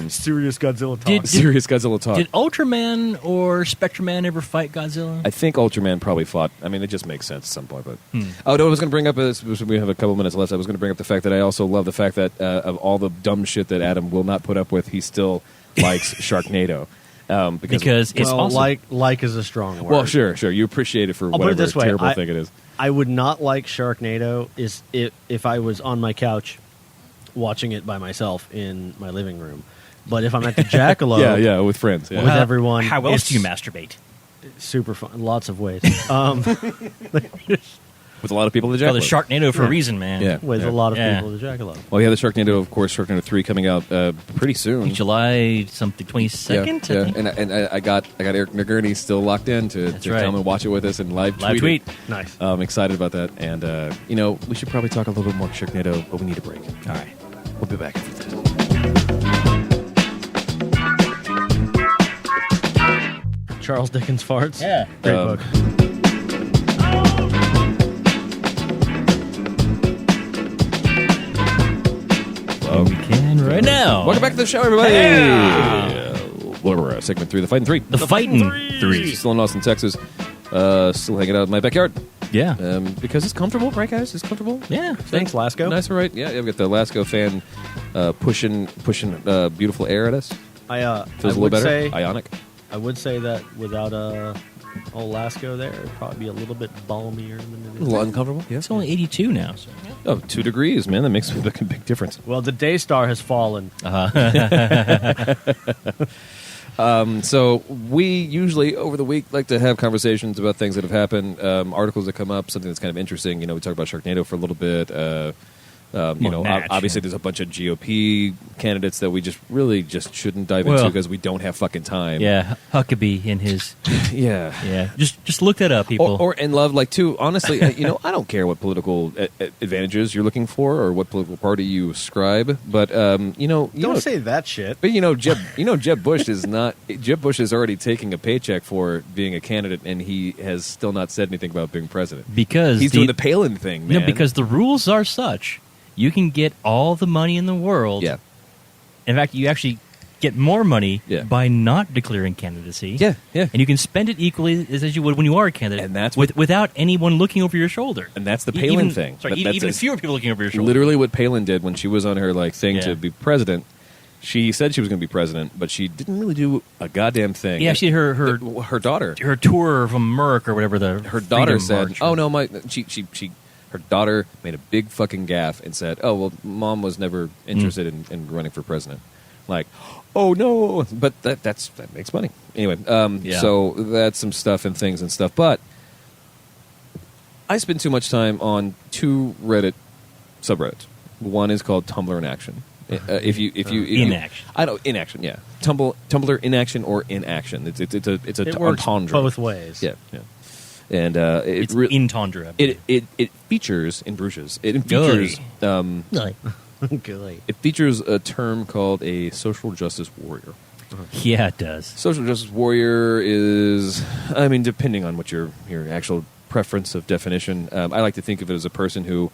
Serious Godzilla talk. Did- Serious Godzilla talk. Did Ultraman or Spectreman ever fight Godzilla? I think Ultraman probably fought. I mean, it just makes sense at some point. But oh no, I was going to bring up. We have a couple minutes left. I was going to bring up the fact that I also love the fact that of all the dumb shit that Adam will not put up with, he still likes Sharknado. Because it's well, awesome. like is a strong word. well, sure, you appreciate it for I'll put it whatever this way, terrible thing it is. I would not like Sharknado is if I was on my couch watching it by myself in my living room. But if I'm at the Jackalope, Yeah, with friends. Yeah. With everyone, How else it's- do you masturbate? super fun, lots of ways. With a lot of people at the Call it Jackalope. Sharknado for a Yeah. reason, man. Yeah. with a lot of Yeah. people at the Jackalope. Well, yeah, the Sharknado, of course, Sharknado 3 coming out pretty soon. July something 22nd. Yeah, I think? and I got Eric Nagurney still locked in to right. come and watch it with us and live Live tweet. tweet. Nice. I'm excited about that, and we should probably talk a little bit more Sharknado, but we need a break. All right. We'll be back after this. Charles Dickens farts. Yeah. Great Um, book. We can right now. Welcome back to the show, everybody. We're segment 3, the Fighting 3. The Fighting 3. Still in Austin, Texas. Still hanging out in my backyard Yeah. because it's comfortable, right, guys? It's comfortable. Yeah. Thanks, Lasco. Nice, all right. Yeah, we've got the Lasco fan pushing beautiful air at us. I Feels a would little better. say Ionic. I would say that without old Lasco there, it'd probably be a little bit balmier than A it little is. uncomfortable. Yeah. It's only 82 now. So. Oh, 2 degrees, man. That makes a big difference. Well, the Daystar has fallen. So we usually over the week like to have conversations about things that have happened, articles that come up, something that's kind of interesting. We talk about Sharknado for a little bit. Natch. Obviously there's a bunch of GOP candidates that we just shouldn't dive into Well, because we don't have fucking time. Yeah. Huckabee in his. Yeah. Yeah. Just look that up, people. Or and love, like, too, honestly, I don't care what political advantages you're looking for or what political party you ascribe, but, Don't say that shit. But Jeb Bush is not. Jeb Bush is already taking a paycheck for being a candidate, and he has still not said anything about being president. because He's doing the Palin thing, man. No, because the rules are such. You can get all the money in the world. Yeah. In fact, you actually get more money Yeah. by not declaring candidacy. Yeah, yeah. And you can spend it equally as you would when you are a candidate. And that's without anyone looking over your shoulder. And that's the E- Palin even, thing. Sorry, That's even a- fewer people looking over your shoulder. literally what Palin did when she was on her thing Yeah. to be president. She said she was going to be president, but she didn't really do a goddamn thing. Yeah, she her her daughter. her tour from Merck or whatever the Her daughter Freedom said, March. "Oh no, her daughter made a big fucking gaffe and said, "Oh well, mom was never interested in running for president." like, oh no, but that makes money anyway. So that's some stuff and things and stuff. But I spend too much time on two Reddit subreddits. One is called Tumblr in Action. If you In Action. I don't in action. Yeah, Tumblr in action or in action. It's a It works entendre. both ways. Yeah. And It's in Tundra. it features in Bruges. It features Good. it features a term called a social justice warrior. Yeah, it does. Social justice warrior is, I mean, depending on what your actual preference of definition, I like to think of it as a person who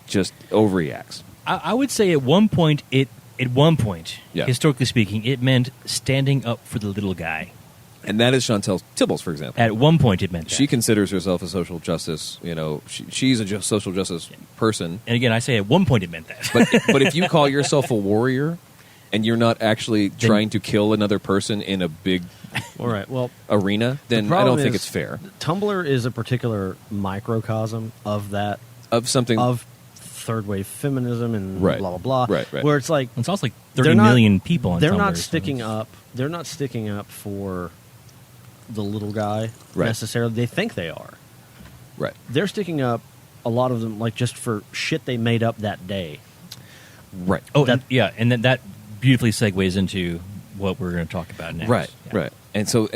just overreacts. I would say at one point, Yeah. historically speaking, it meant standing up for the little guy. And that is Chantel Tibbles, for example. At one point, it meant that. She considers herself a social justice, she's a social justice person. And again, I say at one point it meant that. But if you call yourself a warrior and you're not actually trying to kill another person in a big All right. Well, arena, then I problem don't think is it's fair. Tumblr is a particular microcosm of that Of something of third wave feminism and Right. blah blah blah. Right. Where it's like It's also like they're 30 not- million people on they're Tumblr, not so sticking it's- up. They're not sticking up for the little guy Right. necessarily. They think they are. right. They're sticking up. A lot of them like just for shit they made up that day. Right. Oh, That- and then that beautifully segues into what we're going to talk about next. Right, Yeah. right. And so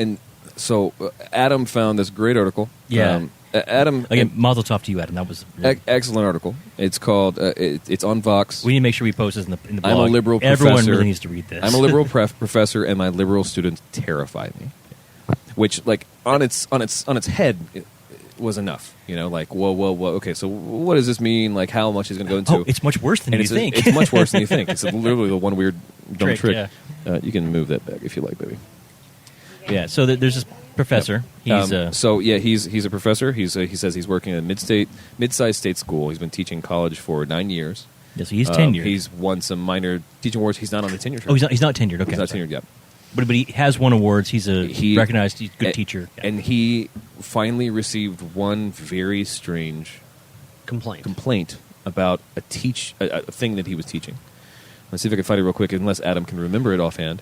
Adam found this great article. Yeah. Adam, Again, mazel tov to you, Adam. That was excellent article. It's called, it's on Vox. We need to make sure we post this in the blog. I'm a liberal Everyone professor. really needs to read this. I'm a liberal professor, and my liberal students terrify me. Which, like, on its head, it was enough. Like, whoa. Okay, so what does this mean? Like, how much is going to go into? Oh, it's much worse than and you think. It's much worse than you think. It's literally the one weird dumb trick. Yeah. You can move that back if you like, baby. Yeah, so there's this professor. He's He's a professor. He says he's working at a mid-sized state school. He's been teaching college for 9 years. so he's tenured. He's won some minor teaching awards. He's not on the tenure track. he's not tenured. Okay, He's not tenured yet. But he has won awards. He's a recognized good teacher. Yeah. And he finally received one very strange complaint about a thing that he was teaching. Let's see if I can find it real quick, unless Adam can remember it offhand.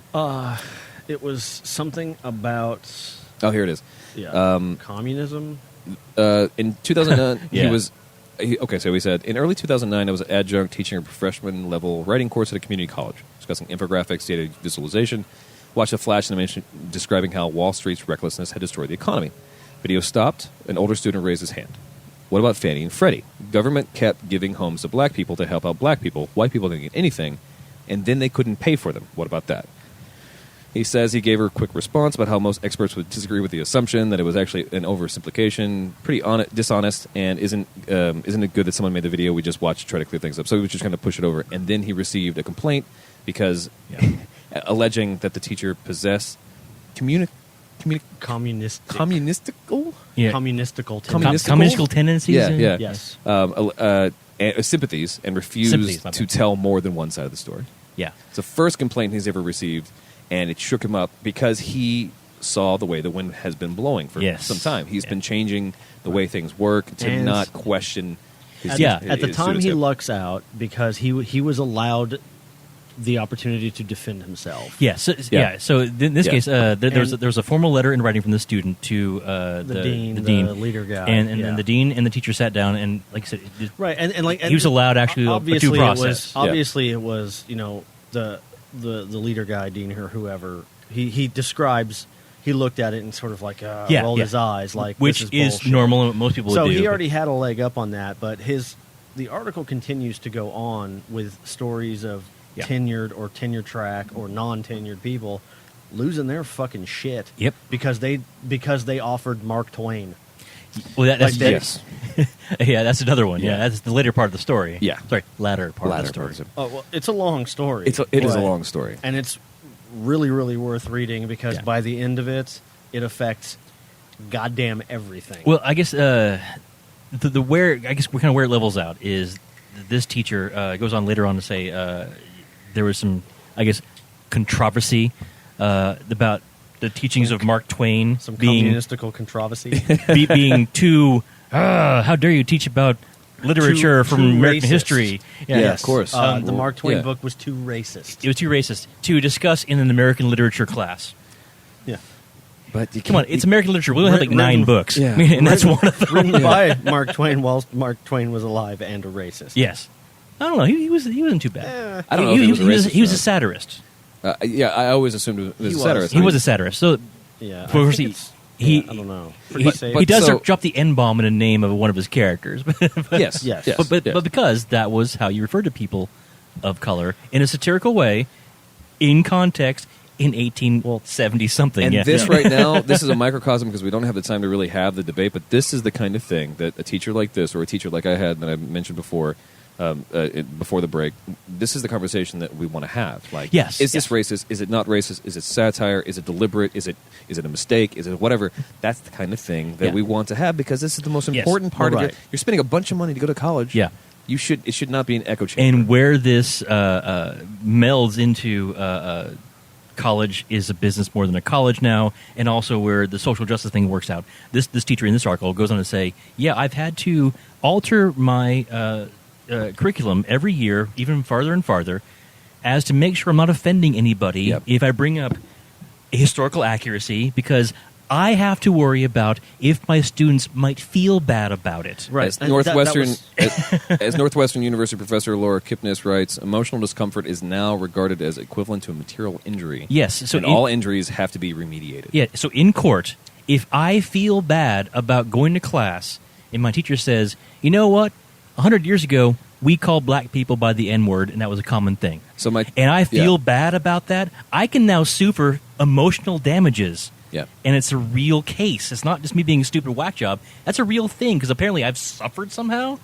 It was something about Oh, here it is. communism. In 2009, Yeah. So he said, in early 2009, I was an adjunct teaching a freshman level writing course at a community college, discussing infographics, data visualization. Watched a flash animation describing how Wall Street's recklessness had destroyed the economy. Video stopped. An older student raised his hand. What about Fannie and Freddie? Government kept giving homes to black people to help out black people. White people didn't get anything, and then they couldn't pay for them. What about that? He says he gave her a quick response about how most experts would disagree with the assumption that it was actually an oversimplification, pretty dishonest, and isn't it good that someone made the video we just watched to try to clear things up? So he was just kind of push it over, and then he received a complaint because alleging that the teacher possessed communistical Yeah. Communistical Communistical? tendencies. Yeah. Yes. sympathies and refused Sympathies, my to bad. tell more than one side of the story. Yeah. It's the first complaint he's ever received, and it shook him up because he saw the way the wind has been blowing for Yes. some time. He's been changing the way things work to And not question his At the his time, he students. lucks out because he was allowed the opportunity to defend himself. Yeah. So, Yeah. So in this Yeah. case, there was And- there was a formal letter in writing from the student to The dean, the the leader guy, and yeah. then the dean and the teacher sat down and, like I said, Right, and like he was allowed actually a obviously due process. Obviously, it was the leader guy, dean or whoever. He describes. He looked at it and sort of like rolled his eyes, like which this is bullshit. normal and what most people So would do. he already had a leg up on that, but the article continues to go on with stories of Yeah. tenured or tenure track or non-tenured people losing their fucking shit. Yep. Because they offered Mark Twain. Well, that's like that- Yes. yeah, that's another one. Yeah. Yeah. That's the later part of the story. Yeah. Sorry, latter part of the story. Oh well, it's a long story. It is a but- long story. and it's really, really worth reading because Yeah. by the end of it, it affects goddamn everything. Well, I guess the where I guess kind of where it levels out is this teacher goes on later on to say there was some controversy about the teachings of Mark Twain some being communistical controversy. being too. How dare you teach about literature from too American racist. history. Yeah, of course. The Mark Twain yeah. book was too racist. It was too racist to discuss in an American literature class. Yeah. But you Come on, can't- it's American literature. We only have like Written- 9 books. Yeah. I mean, and that's one of them. Written by Mark Twain whilst Mark Twain was alive and a racist. Yes. I don't know. He wasn't too bad. I don't know if he was a racist he was or a satirist. yeah, I always assumed it was He a was. satirist. He was a satirist. So Yeah. Of course, I think he- I don't know. he, Pretty safe. he does so- drop the N-bomb in the name of one of his characters. Yes, Yes. yes, but yes. because that was how you referred to people of color in a satirical way, in context, in 1870 something. And yeah. this right now, this is a microcosm because we don't have the time to really have the debate. But this is the kind of thing that a teacher like this, or a teacher like I had that I mentioned before, before the break, this is the conversation that we want to have. Like, Yes, is this yes. racist? Is it not racist? Is it satire? Is it deliberate? Is it a mistake? Is it whatever? That's the kind of thing that Yeah. we want to have because this is the most Yes. important part Right. of it. You're spending a bunch of money to go to college. Yeah. It should not be an echo chamber. And where this melds into college is a business more than a college now, and also where the social justice thing works out. This teacher in this article goes on to say, yeah, I've had to alter my curriculum every year, even farther and farther, as to make sure I'm not offending anybody Yep. if I bring up historical accuracy, because I have to worry about if my students might feel bad about it. Right. As And Northwestern, that was- as Northwestern University professor Laura Kipnis writes, emotional discomfort is now regarded as equivalent to a material injury. Yes, so and in- all injuries have to be remediated. Yeah, so in court, if I feel bad about going to class and my teacher says, you know what, 100 years ago, we called black people by the N-word, and that was a common thing. So my And I feel yeah. bad about that, I can now sue for emotional damages. Yeah. And it's a real case. It's not just me being a stupid whack job. That's a real thing, because apparently I've suffered somehow.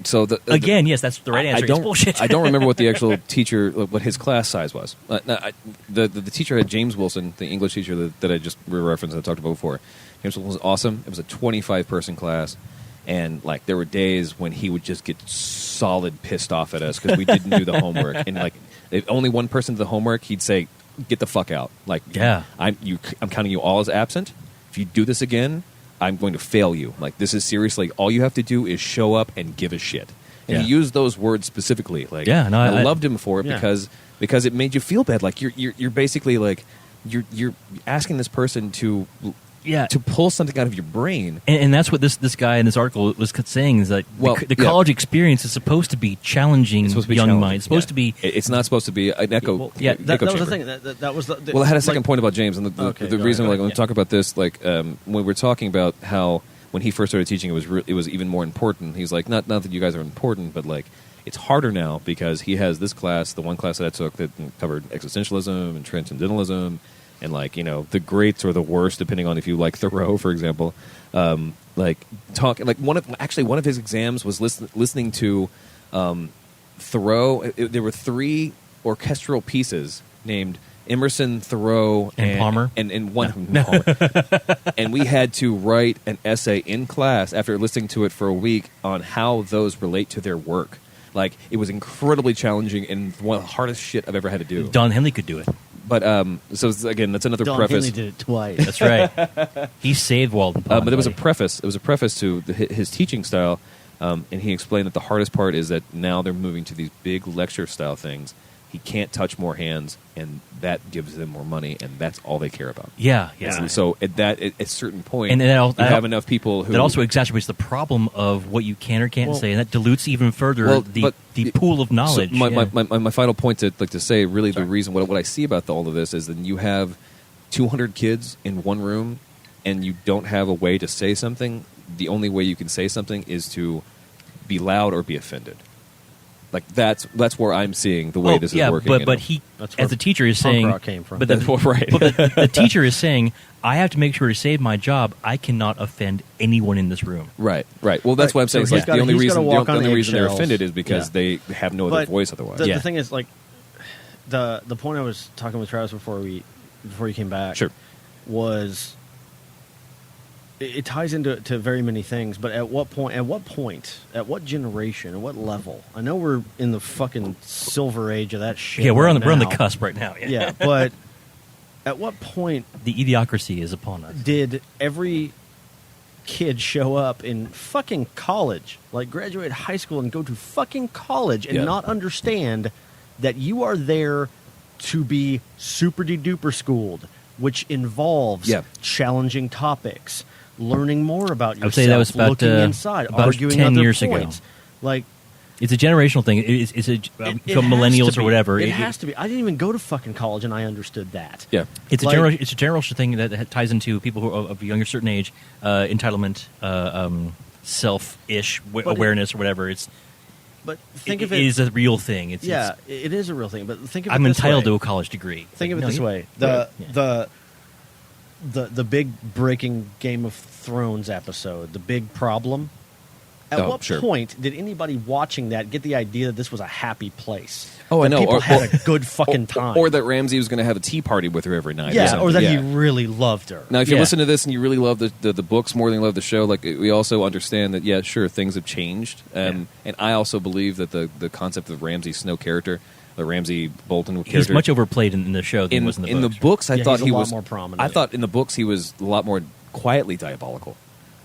So the, Again, yes, that's the right answer. I don't. It's bullshit. I don't remember what the actual teacher, what his class size was. The teacher had James Wilson, the English teacher that I just referenced. I talked about before. James Wilson was awesome. It was a 25-person class, and like there were days when he would just get solid pissed off at us because we didn't do the homework. And like if only one person did the homework, he'd say, "Get the fuck out!" Like, Yeah. I'm counting you all as absent. If you do this again, I'm going to fail you. Like, this is seriously, all you have to do is show up and give a shit. And Yeah. he used those words specifically. Like, Yeah, no, I I- loved him for it Yeah. because it made you feel bad. Like you're basically like you're asking this person to Yeah. pull something out of your brain. And that's what this guy in this article was saying, is that Well, the yeah. college experience is supposed to be challenging It's supposed to be young challenging. minds. It's supposed Yeah. to be... It's not supposed to be an echo. Well, yeah, that echo was the chamber. thing. That was the, Well, I had a second like- point about James, and the Okay, go reason, ahead, like, when we yeah. talk about this, like, when we're talking about how when he first started teaching, it was even more important. He's like, not that you guys are important, but like, it's harder now because he has this class, the one class that I took that covered existentialism and transcendentalism, and like, you know, the greats or the worst, depending on if you like Thoreau, for example. One of his exams was listening to Thoreau. There were 3 orchestral pieces named Emerson, Thoreau, And Palmer? and one Palmer. And we had to write an essay in class after listening to it for a week on how those relate to their work. Like, it was incredibly challenging and one of the hardest shit I've ever had to do. Don Henley could do it. But so again, that's another Don preface. Henley did it twice. That's right. He saved Walden Pond. But it was a buddy. preface. It was a preface to his teaching style, and he explained that the hardest part is that now they're moving to these big lecture style things. He can't touch more hands, and that gives them more money, and that's all they care about. Yeah, yeah. And so at a certain point, And that you have enough people who that also exacerbates the problem of what you can or can't Well- say, and that dilutes even further Well, the but- pool of knowledge. So Yeah. my final point to say, really, Sorry. the reason what I see about all of this is that you have 200 kids in one room, and you don't have a way to say something. The only way you can say something is to be loud or be offended. Like that's where I'm seeing the way Oh, this yeah, is working. but you but know? he, That's where as the teacher, is punk saying, rock came from. But That's right. but the teacher is saying, I have to make sure to save my job. I cannot offend anyone in this room. Right. Well, that's Right. what I'm saying. So It's he's like gotta- the only he's reason gotta walk on they're eggshells. offended is because Yeah. they have no other But voice otherwise. The Yeah. thing is, like, the point I was talking with Travis before you came back, Sure. was it ties into very many things. But at what point, at what generation, at what level? I know we're in the fucking silver age of that shit. Yeah, we're on right the now. cusp right now. Yeah, but at what point The idiocracy is upon us. did every kids show up in fucking college, like graduate high school and go to fucking college and Yeah. not understand that you are there to be super duper schooled, which involves Yeah. challenging topics, learning more about yourself, I would say that was about, looking inside, about arguing 10 other years ago. points. Like, It's a generational thing. It's it from has millennials to or be. whatever. It has to be. I didn't even go to fucking college, and I understood that. Yeah. It's a Like- generational thing that ties into people who are of a younger certain age, entitlement, self-ish it- awareness or whatever. But think it of it. is a real thing. It's, Yeah, it is a real thing. But think of it I'm this entitled way. to a college degree. Think of it No, this you- way: Right. Yeah. the big breaking Game of Thrones episode, the big problem. At Oh, what sure. point did anybody watching that get the idea that this was a happy place? Oh, I That know. People Or- had or- a good fucking time. Or that Ramsey was going to have a tea party with her every night. yeah, something. or that Yeah. he really loved her. Now, if you Yeah. listen to this and you really love the books more than you love the show, like we also understand that, yeah, sure, things have changed. And I also believe that the concept of Ramsey Snow character, the Ramsey Bolton character, He's much overplayed in the show than he in was in the the books. books. I Yeah, thought he's a he lot was more prominent. I thought in the books he was a lot more quietly diabolical.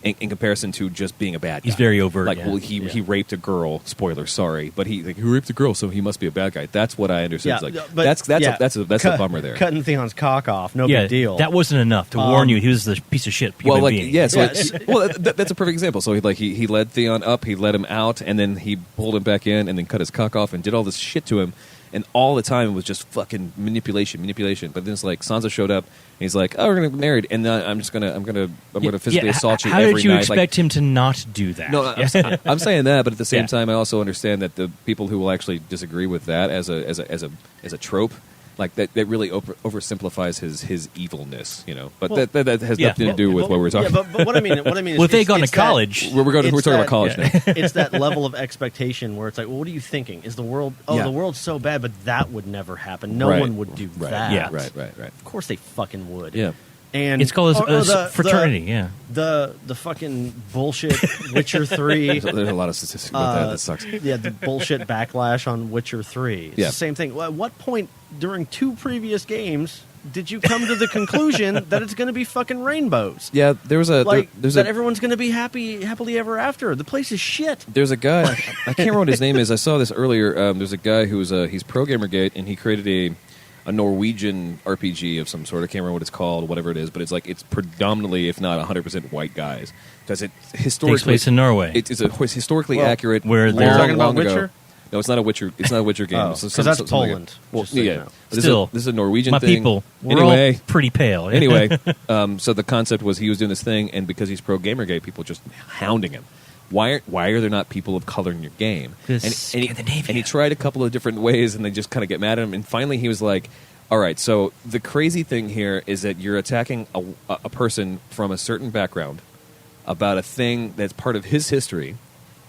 In comparison to just being a bad guy. He's very overt, Like, yeah. well, he Yeah. raped a girl. Spoiler, sorry, but he raped a girl, so he must be a bad guy. That's what I understood. Yeah, It's like, but that's yeah, a bummer there. Cutting Theon's cock off, no Yeah, big deal. that wasn't enough to warn you he was the piece of shit human Well, like being. yeah, so Yeah, well, that's a perfect example. So he led Theon up, he let him out, and then he pulled him back in, and then cut his cock off, and did all this shit to him, and all the time it was just fucking manipulation. But then it's like Sansa showed up, and he's like, "Oh, we're gonna get married," and then I'm gonna physically assault you How every did you night. expect him to not do that? No, I'm saying that, but at the same Yeah. time, I also understand that the people who will actually disagree with that as a trope, like that really oversimplifies his evilness, you know. But Well, that has yeah. nothing to do with what we're talking. Yeah, but what I mean, Well, if they had gone to college, We're talking about college now. It's that level of expectation where it's like, well, what are you thinking? Is the world? Oh, Yeah. the world's so bad, but that would never happen. No Right. one would do Right. that. Yeah. Right. Of course, they fucking would. Yeah. And it's called or a the- fraternity. Yeah, The fucking bullshit Witcher 3. There's a lot of statistics about that. That sucks. Yeah, the bullshit backlash on Witcher 3. It's Yeah. the same thing. At what point during 2 previous games did you come to the conclusion that it's going to be fucking rainbows? Yeah, there was a Like, there's that a everyone's going to be happily ever after. The place is shit. there's a guy I can't remember what his name is. I saw this earlier. There's a guy who's he's pro Gamergate, and he created a Norwegian RPG of some sort. I can't remember what it's called, whatever it is, but it's predominantly, if not 100%, white guys because it historically takes place in Norway. It's a historically Well, accurate. where long, they're- talking about long ago. Witcher? No, it's not a Witcher. It's not a Witcher game. Oh, It's 'cause some- that's something like Poland, it. Well, just so you yeah. know. But Still, this is a Norwegian my thing. people, we're Anyway, all pretty pale. anyway, so the concept was he was doing this thing, and because he's pro Gamergate, people just hounding him. Why are there not people of color in your game? Because And Scandinavia. he tried a couple of different ways, and they just kind of get mad at him. And finally, he was like, "All right, so the crazy thing here is that you're attacking a person from a certain background about a thing that's part of his history,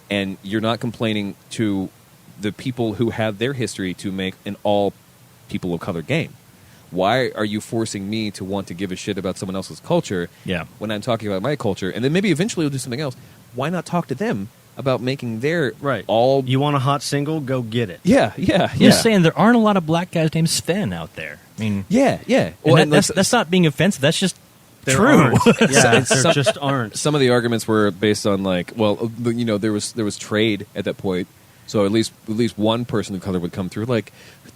and you're not complaining to the people who have their history to make an all people of color game. Why are you forcing me to want to give a shit about someone else's culture Yeah. when I'm talking about my culture? And then maybe eventually we'll do something else. Why not talk to them about making their Right. all... You want a hot single? Go get it. Yeah. Just saying, there aren't a lot of black guys named Sven out there. I mean, Yeah. and and that's not being offensive. That's just There true. aren't. Yeah, It's there some- just aren't. some of the arguments were based on like, well, you know, there was trade at that point, so at least one person of color would come through. Like,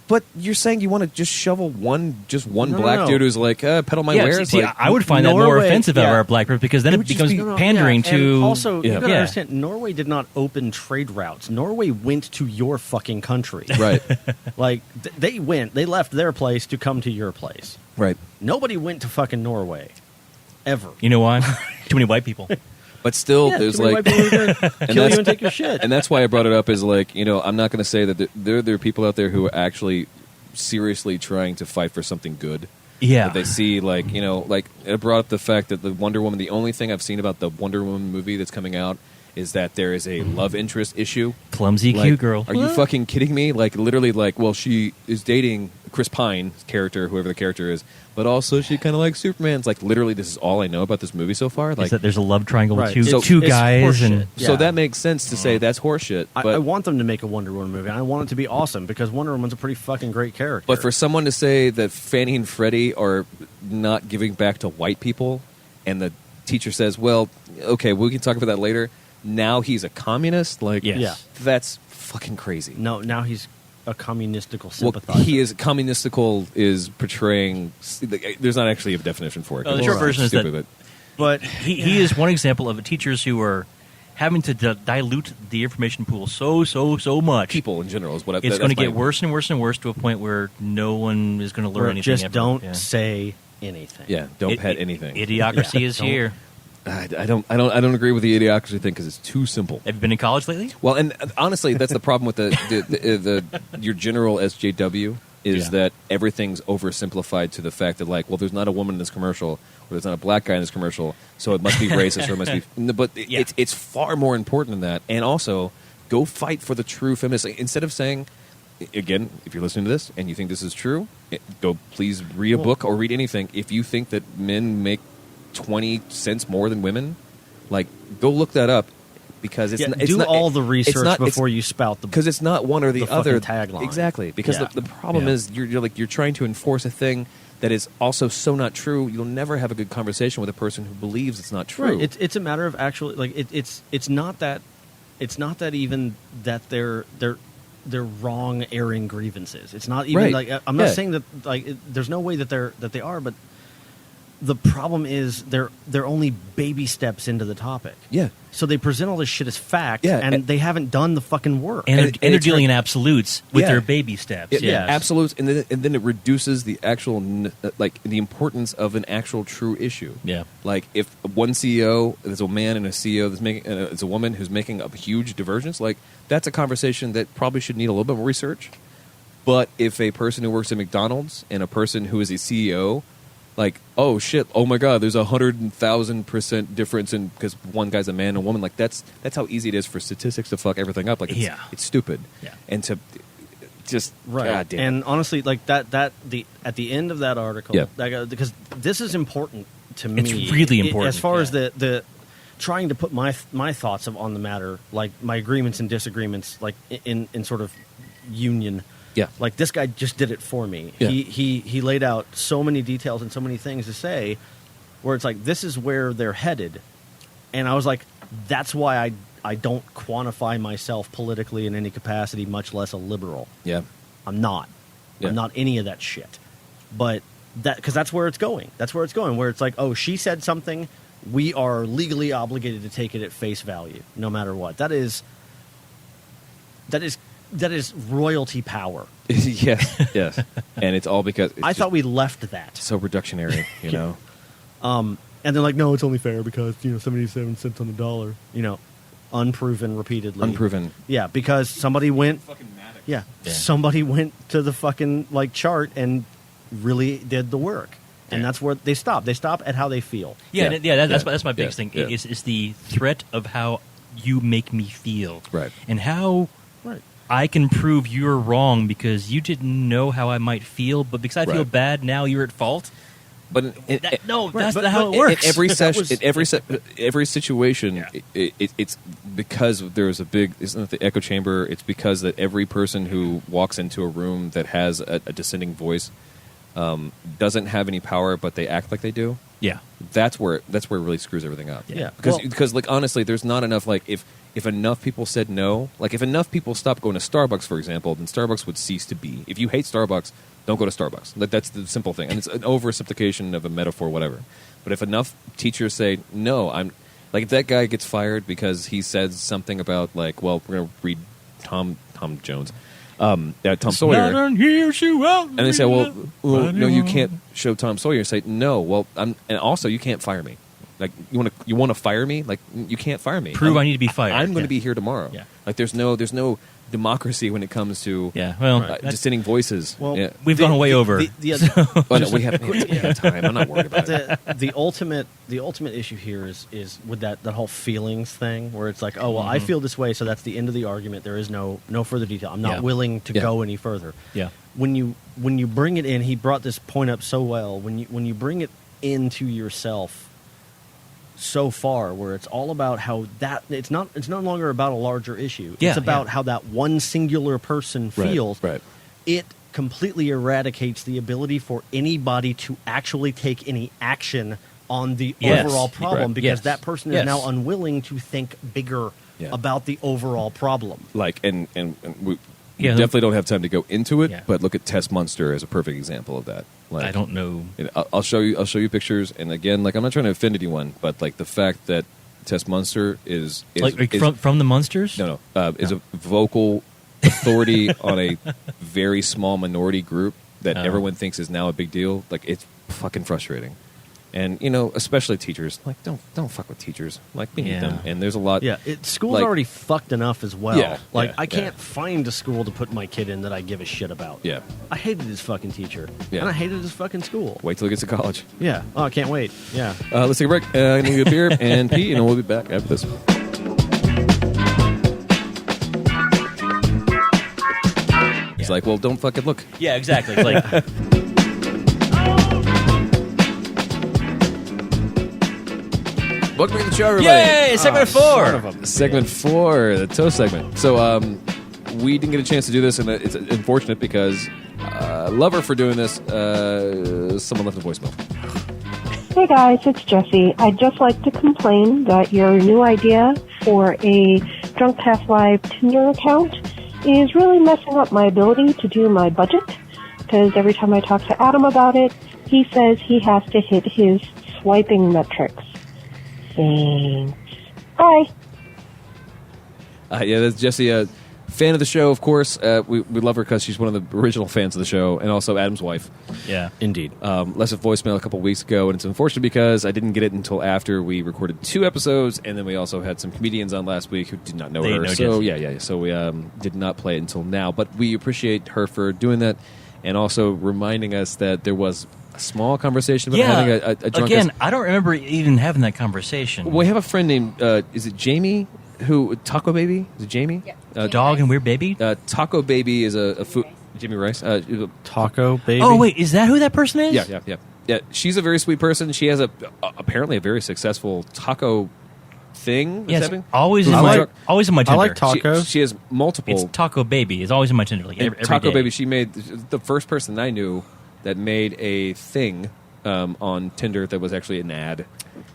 but you're saying you want to just shovel one No, black no. dude who's like, peddle my Yeah, wares. see, like, I would find that more Norway- offensive out of yeah. our black people because then It it would just becomes be- pandering Yeah, to. and also, Yeah. you gotta Yeah. understand, Norway did not open trade routes. Norway went to your fucking country. right, Like, they left their place to come to your place. right. Nobody went to fucking Norway. Ever. You know why? Too many white people. But still, Yeah, there's too many like, white people who are gonna kill that's- you and take your shit. and that's why I brought it up. Is like, you know, I'm not going to say that there are people out there who are actually seriously trying to fight for something good. Yeah. That they see, like, you know, like it brought up the fact that the Wonder Woman. The only thing I've seen about the Wonder Woman movie that's coming out is that there is a love interest issue. Clumsy Like, cute girl. Are you fucking kidding me? Like, literally, like, well, she is dating Chris Pine's character, whoever the character is, but also she kind of likes Superman's. Like, literally, this is all I know about this movie so far. Is Like, that there's a love triangle Right. with So two it's guys horseshit. and Yeah. so that makes sense to say that's horseshit. But I want them to make a Wonder Woman movie. I want it to be awesome because Wonder Woman's a pretty fucking great character. But for someone to say that Fanny and Freddie are not giving back to white people, and teacher says, well, okay, we can talk about that later. Now he's a communist? Like, Yes. Yeah. that's fucking crazy. No, now he's a communistical Well, sympathizer. he is communistical is portraying. There's not actually a definition for it. Oh, the 'cause short it's version is that- stupid, But He is one example of teachers who are having to dilute the information pool so much. people in general is what It's going to get worse and worse and worse to a point where no one is going to learn where anything. just ever. don't Yeah. say anything. Yeah, don't pet anything. Idiocracy Yeah, is don't- here. I don't agree with the idiocracy thing because it's too simple. Have you been in college lately? Well, and honestly, that's the problem with the your general SJW is Yeah. that everything's oversimplified to the fact that like, well, there's not a woman in this commercial, or there's not a black guy in this commercial, so it must be racist or it must be. No, but Yeah. it's far more important than that. And also, go fight for the true feminist instead of saying. Again, if you're listening to this and you think this is true, go please read a book or read anything. If you think that men make 20 cents more than women, like go look that up because it's Yeah, not, it's do not, all the it's research not- it's- before you spout the. because it's not one or the, the other. fucking tagline. Exactly, because Yeah. the problem Yeah. is you're trying to enforce a thing that is also so not true. You'll never have a good conversation with a person who believes it's not true. Right. It's a matter of actually like it's not that even that they're wrong airing grievances. It's not even Right. like I'm not Yeah. saying that like there's no way that they are, but the problem is they're only baby steps into the topic. Yeah. So they present all this shit as fact, Yeah, and and- they haven't done the fucking work. And, And they're it's dealing hard- in absolutes with Yeah. their baby steps. Yeah, Yes. absolutes, and then it reduces the actual like the importance of an actual true issue. Yeah. Like if one CEO, there's a man and a CEO that's making, it's a woman who's making a huge divergence. Like that's a conversation that probably should need a little bit more research. But if a person who works at McDonald's and a person who is a CEO, like, oh shit, oh my god, there's 100,000% difference in because one guy's a man and a woman. Like that's how easy it is for statistics to fuck everything up. Like it's stupid. Yeah. And to just Right. God damn it. And honestly, like at the end of that article, Yeah. because this is important to me. It's really important, as far as yeah. the trying to put my thoughts on the matter, like my agreements and disagreements, like in sort of union. Yeah. Like this guy just did it for me. Yeah. He laid out so many details and so many things to say, where it's like this is where they're headed, and I was like, that's why I don't quantify myself politically in any capacity, much less a liberal. Yeah. I'm not. Yeah. I'm not any of that shit. But because that's where it's going. That's where it's going. Where it's like, oh, she said something. We are legally obligated to take it at face value, no matter what. That is royalty power. yes. And it's all because it's I just thought we left that. so reductionary, you know. And they're like, no, it's only fair because 77 cents on the dollar. Unproven repeatedly. Unproven. Yeah, because somebody went. Yeah, Yeah. somebody went to the fucking chart and really did the work, and Yeah. that's where they stop. They stop at how they feel. Yeah, Yeah. that's my biggest Yeah. thing. Yeah. Is the threat of how you make me feel, Right. And how Right. I can prove you're wrong because you didn't know how I might feel, but because I feel Right. bad now, you're at fault. But That's but- not how but it works. in every That session, was- in every situation, Yeah. it's because there's a big. Isn't it the echo chamber? It's because that every person who walks into a room that has a dissenting voice doesn't have any power, but they act like they do. Yeah, That's where it really screws everything up. Yeah. Because like honestly, there's not enough. Like if enough people said no, like if enough people stopped going to Starbucks, for example, then Starbucks would cease to be. If you hate Starbucks, don't go to Starbucks. That's the simple thing, and it's an oversimplification of a metaphor, whatever. But if enough teachers say no, I'm like if that guy gets fired because he says something about like, well, we're gonna read Tom Jones, Tom Sawyer. and And they say, well, no, you can't show Tom Sawyer. Say, no, well, and also you can't fire me. Like, you want to fire me? Like, you can't fire me. Prove I need to be fired. I'm going Yeah. to be here tomorrow. Yeah. Like, there's no democracy when it comes to Yeah, well, dissenting voices. Well, yeah. we've gone way over. The Oh, no, we have time. I'm not worried about it. the ultimate issue here is with that whole feelings thing where it's like, oh well, I feel this way, so that's the end of the argument. There is no further detail. I'm not Yeah. willing to Yeah. go any further. Yeah. When you bring it in, he brought this point up so well. When you bring it into yourself so far, where it's all about how that it's no longer about a larger issue. Yeah, it's about yeah. how that one singular person Right, feels. right. It completely eradicates the ability for anybody to actually take any action on the Yes. overall problem Right. because Yes. that person is Yes. now unwilling to think bigger Yeah. about the overall problem. Like, and we Yeah. definitely don't have time to go into it, Yeah. but look at Tess Munster as a perfect example of that. Like, I don't know. I'll show you pictures, and again, like, I'm not trying to offend anyone, but like the fact that Tess Munster is From the Munsters? no is a vocal authority on a very small minority group that Oh. everyone thinks is now a big deal. Like, it's fucking frustrating. And especially teachers. Like, don't fuck with teachers. Like, we need Yeah. them. And there's a lot. Yeah, school's like- already fucked enough as well. Yeah, like, yeah, I can't yeah. find a school to put my kid in that I give a shit about. Yeah. I hated his fucking teacher. Yeah. And I hated his fucking school. Wait till he gets to college. Yeah. Oh, I can't wait. Yeah. Let's take a break. I'm gonna get a beer and pee, and we'll be back after this. He's like, well, don't fucking look. Yeah, exactly. It's like, Welcome to the show, everybody. yay, segment 4. Son of a Segment 4, the toast segment. So, we didn't get a chance to do this, and it's unfortunate because love her for doing this. Someone left a voicemail. Hey guys, it's Jessie. I'd just like to complain that your new idea for a Drunk Pass Live Tinder account is really messing up my ability to do my budget, because every time I talk to Adam about it, he says he has to hit his swiping metrics. Thanks. Bye. Yeah, that's Jessie, a fan of the show, of course. We love her because she's one of the original fans of the show, and also Adam's wife. yeah. Indeed. Left a voicemail a couple weeks ago, and it's unfortunate because I didn't get it until after we recorded 2 episodes, and then we also had some comedians on last week who did not know They her. know So Jessie. yeah. So we did not play it until now, but we appreciate her for doing that, and also reminding us that there was a small conversation about having a drunk. Again, I don't remember even having that conversation. We have a friend named is it Jamie? Who Taco Baby? Is it Jamie? Yeah. Dog and Weird Baby? Taco Baby is a food. Jamie Rice. Taco baby. Oh, wait, is that who that person is? Yeah. She's a very sweet person. She has apparently a very successful taco thing. that's Yes, happening. always in I my like- always in my I Tinder. like tacos. She has multiple. It's Taco Baby. It's always in my Tinder. Like and every Taco day. Baby. She made the first person I knew that made a thing on Tinder that was actually an ad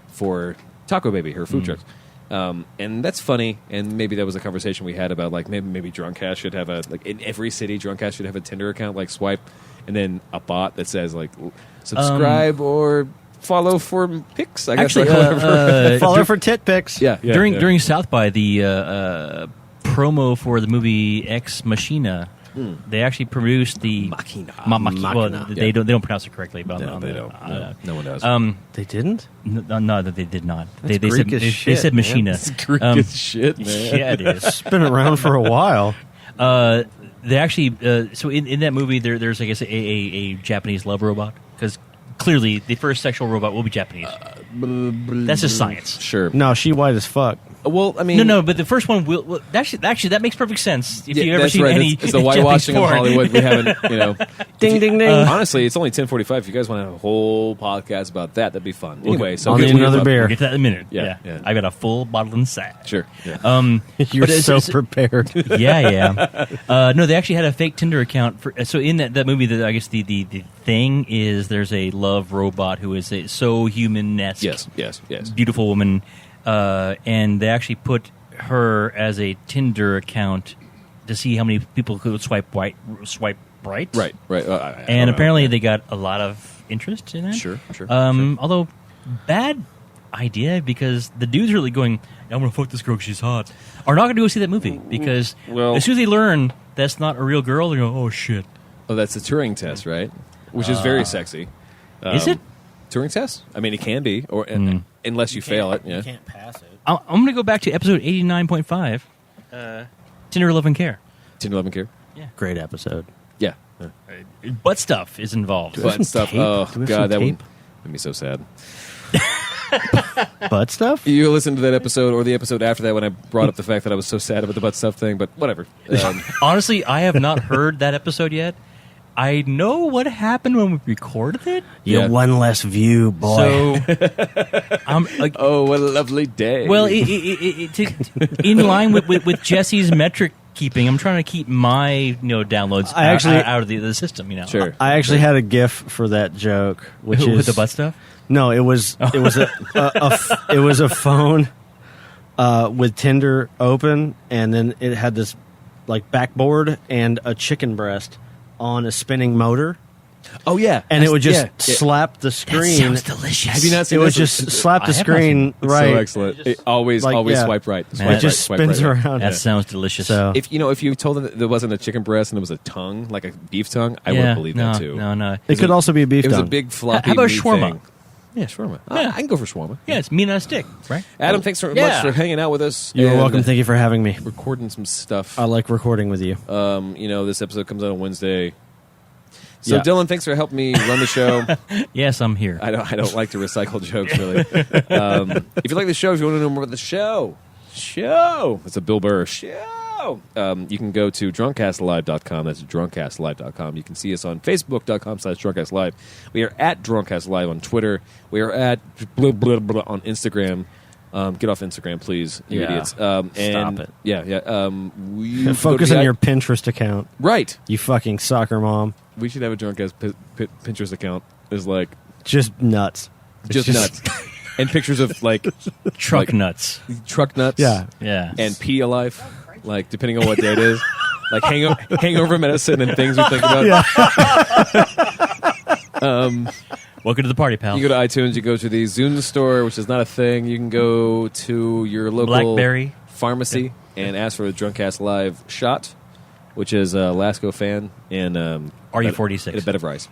for Taco Baby, her food trucks. And that's funny, and maybe that was a conversation we had about like maybe Drunkcast should have a like in every city Drunkcast should have a Tinder account, like swipe, and then a bot that says like subscribe or follow for pics. I guess Actually, like, whatever. Follow for tit pics. yeah, during South by, the promo for the movie Ex Machina, they actually produced the Machina. Well, Machina. they don't pronounce it correctly, but No, on they the- don't. No one does. They didn't? No, that they did not. That's They Greek said as they shit, said man. Machina. It's Greek as shit, man. Yeah, it is. It's been around for a while. They actually so in that movie there's I guess a Japanese love robot, because clearly the first sexual robot will be Japanese. That's just science. Sure. No, she white as fuck. Well, I mean, No, but the first one will actually that makes perfect sense. If Yeah, you've ever that's seen right. any It's the whitewashing of Japanese porn. Hollywood. We haven't, Ding, ding, ding. Honestly, it's only 10:45. If you guys want to have a whole podcast about that, that'd be fun. Anyway, so I'll we- need we- another beer. We'll get to that in a minute. Yeah, yeah. I got a full bottle inside. Sure. Yeah. You're but so prepared. Yeah. No, they actually had a fake Tinder account for. So in that movie, I guess the thing is there's a love robot who is so human-esque. yes. Beautiful woman, and they actually put her as a Tinder account to see how many people could swipe right. Right. And apparently they got a lot of interest in that. Sure. Although bad idea, because the dude's really going, I'm going to fuck this girl 'cause she's hot. Are not going to go see that movie, because Well- as soon as they learn that's not a real girl, they go, oh shit. Oh, that's the Turing test, right? Which is very sexy. Is it? Turing test? I mean, it can be, or unless you fail it. Yeah. can't pass it. I'm going to go back to episode 89.5, Tinder, Love, and Care. 10-11 care. Great episode. Yeah. Butt stuff is involved. we have Butt some stuff. tape? Oh Do we have god, some that tape? would make me so sad. Butt stuff? You listened to that episode or the episode after that when I brought up the fact that I was so sad about the butt stuff thing, but whatever. Honestly, I have not heard that episode yet. I know what happened when we recorded it. You Yeah. one less view, boy. So, I'm like, Oh, what a lovely day. well, in line with Jesse's metric keeping, I'm trying to keep my downloads I actually- out of the system. Sure. I actually had a GIF for that joke, which is with the butt stuff. No, it was a phone with Tinder open, and then it had this like backboard and a chicken breast on a spinning motor, Oh yeah, and it would just Yeah. slap the screen. delicious. Have you not It seen would this? just slap the I have not screen It's right. so excellent. It always Like, yeah. swipe right. Man, Swipe It right, just swipe spins right. around. That sounds delicious. So If you told them that there wasn't a chicken breast and it was a tongue, like a beef tongue, I yeah, would believe no, that too. No. it could also be a beef It was a tongue. big floppy. How about meat shawarma? thing. Yeah, shawarma. Yeah. I can go for shawarma. Yeah, it's meat on a stick, right? Adam, thanks very Yeah. much for hanging out with us. You're and welcome. Thank you for having me. recording some stuff. I like recording with you. This episode comes out on Wednesday. So Yeah. Dylan, thanks for helping me run the show. Yes, I'm here. I don't like to recycle jokes really. If you like the show, if you want to know more about the show, it's a Bill Burr show. You can go to drunkcastlive.com. That's drunkcastlive.com. You can see us on facebook.com/drunkcastlive. We are at drunkcastlive on Twitter. We are at blah, blah, blah, on Instagram. Get off Instagram, please, you Yeah. idiots. Stop it. Yeah. We Focus go to on the- your Pinterest account. right. You fucking soccer mom. We should have a drunk ass Pinterest account. Is like Just nuts. It's just nuts, and pictures of like Truck like- nuts. truck nuts. Yeah. Yeah. and Pedialyte, like depending on what day it is, like hangover medicine and things we think about. Welcome to the party, pal. You go to iTunes, you go to the Zune store, which is not a thing. You can go to your local Blackberry. pharmacy and ask for the Drunkcast Live shot, which is Lasco fan and RU46. and a bed of rice.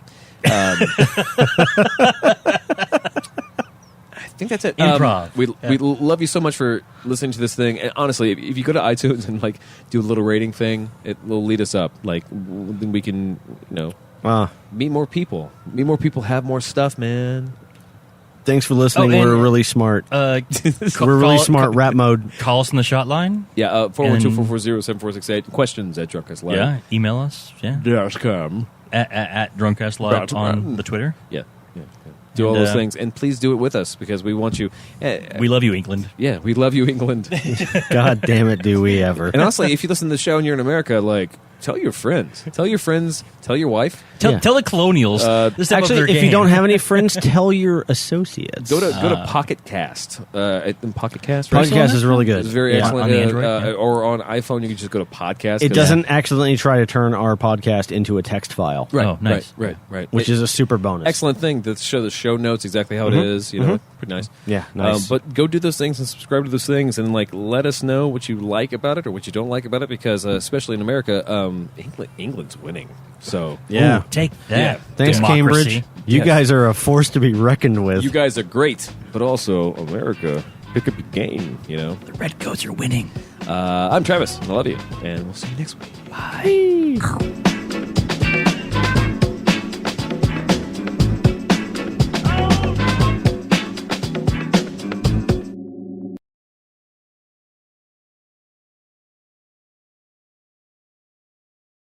I think that's it. Improv. We love you so much for listening to this thing. And honestly, if you go to iTunes and like do a little rating thing, it will lead us up. Like then we can meet more people. Meet more people. Have more stuff, man. Thanks for listening. Oh, and- We're really smart. We're We're really smart. Rap mode. Call us on the shot line. Yeah, 412-440-7468. Questions at Drunkcast Yeah. Email us. Yeah. Yes, come. At Drunkcast Live That's on right. the Twitter. Yeah. Do all And, those things, and please do it with us because we want you. We love you, England. Yeah, we love you, England. God damn it, do we ever? And honestly, if you listen to the show and you're in America, like, tell your friends. Tell your friends. Tell your wife. Yeah. Tell the colonials. This step up Actually, their if you game. don't have any friends, tell your associates. Go to Pocket Cast. Pocket Cast. Podcast on is really good. It's very Yeah. excellent. On the Android, yeah. Or on iPhone, you can just go to Podcast. It doesn't accidentally try to turn our podcast into a text file, Right, Oh, nice. right. which is a super bonus. excellent thing to show the show notes exactly how it is. You know, pretty nice. Yeah, nice. But go do those things and subscribe to those things, and like let us know what you like about it or what you don't like about it, because especially in America, England's winning. So Yeah. Ooh, take that. Yeah. Thanks, Democracy. Cambridge. You Yes. guys are a force to be reckoned with. you guys are great, but also America, pick up your game. You know. The Redcoats are winning. I'm Travis. I love you, and we'll see you next week. Bye.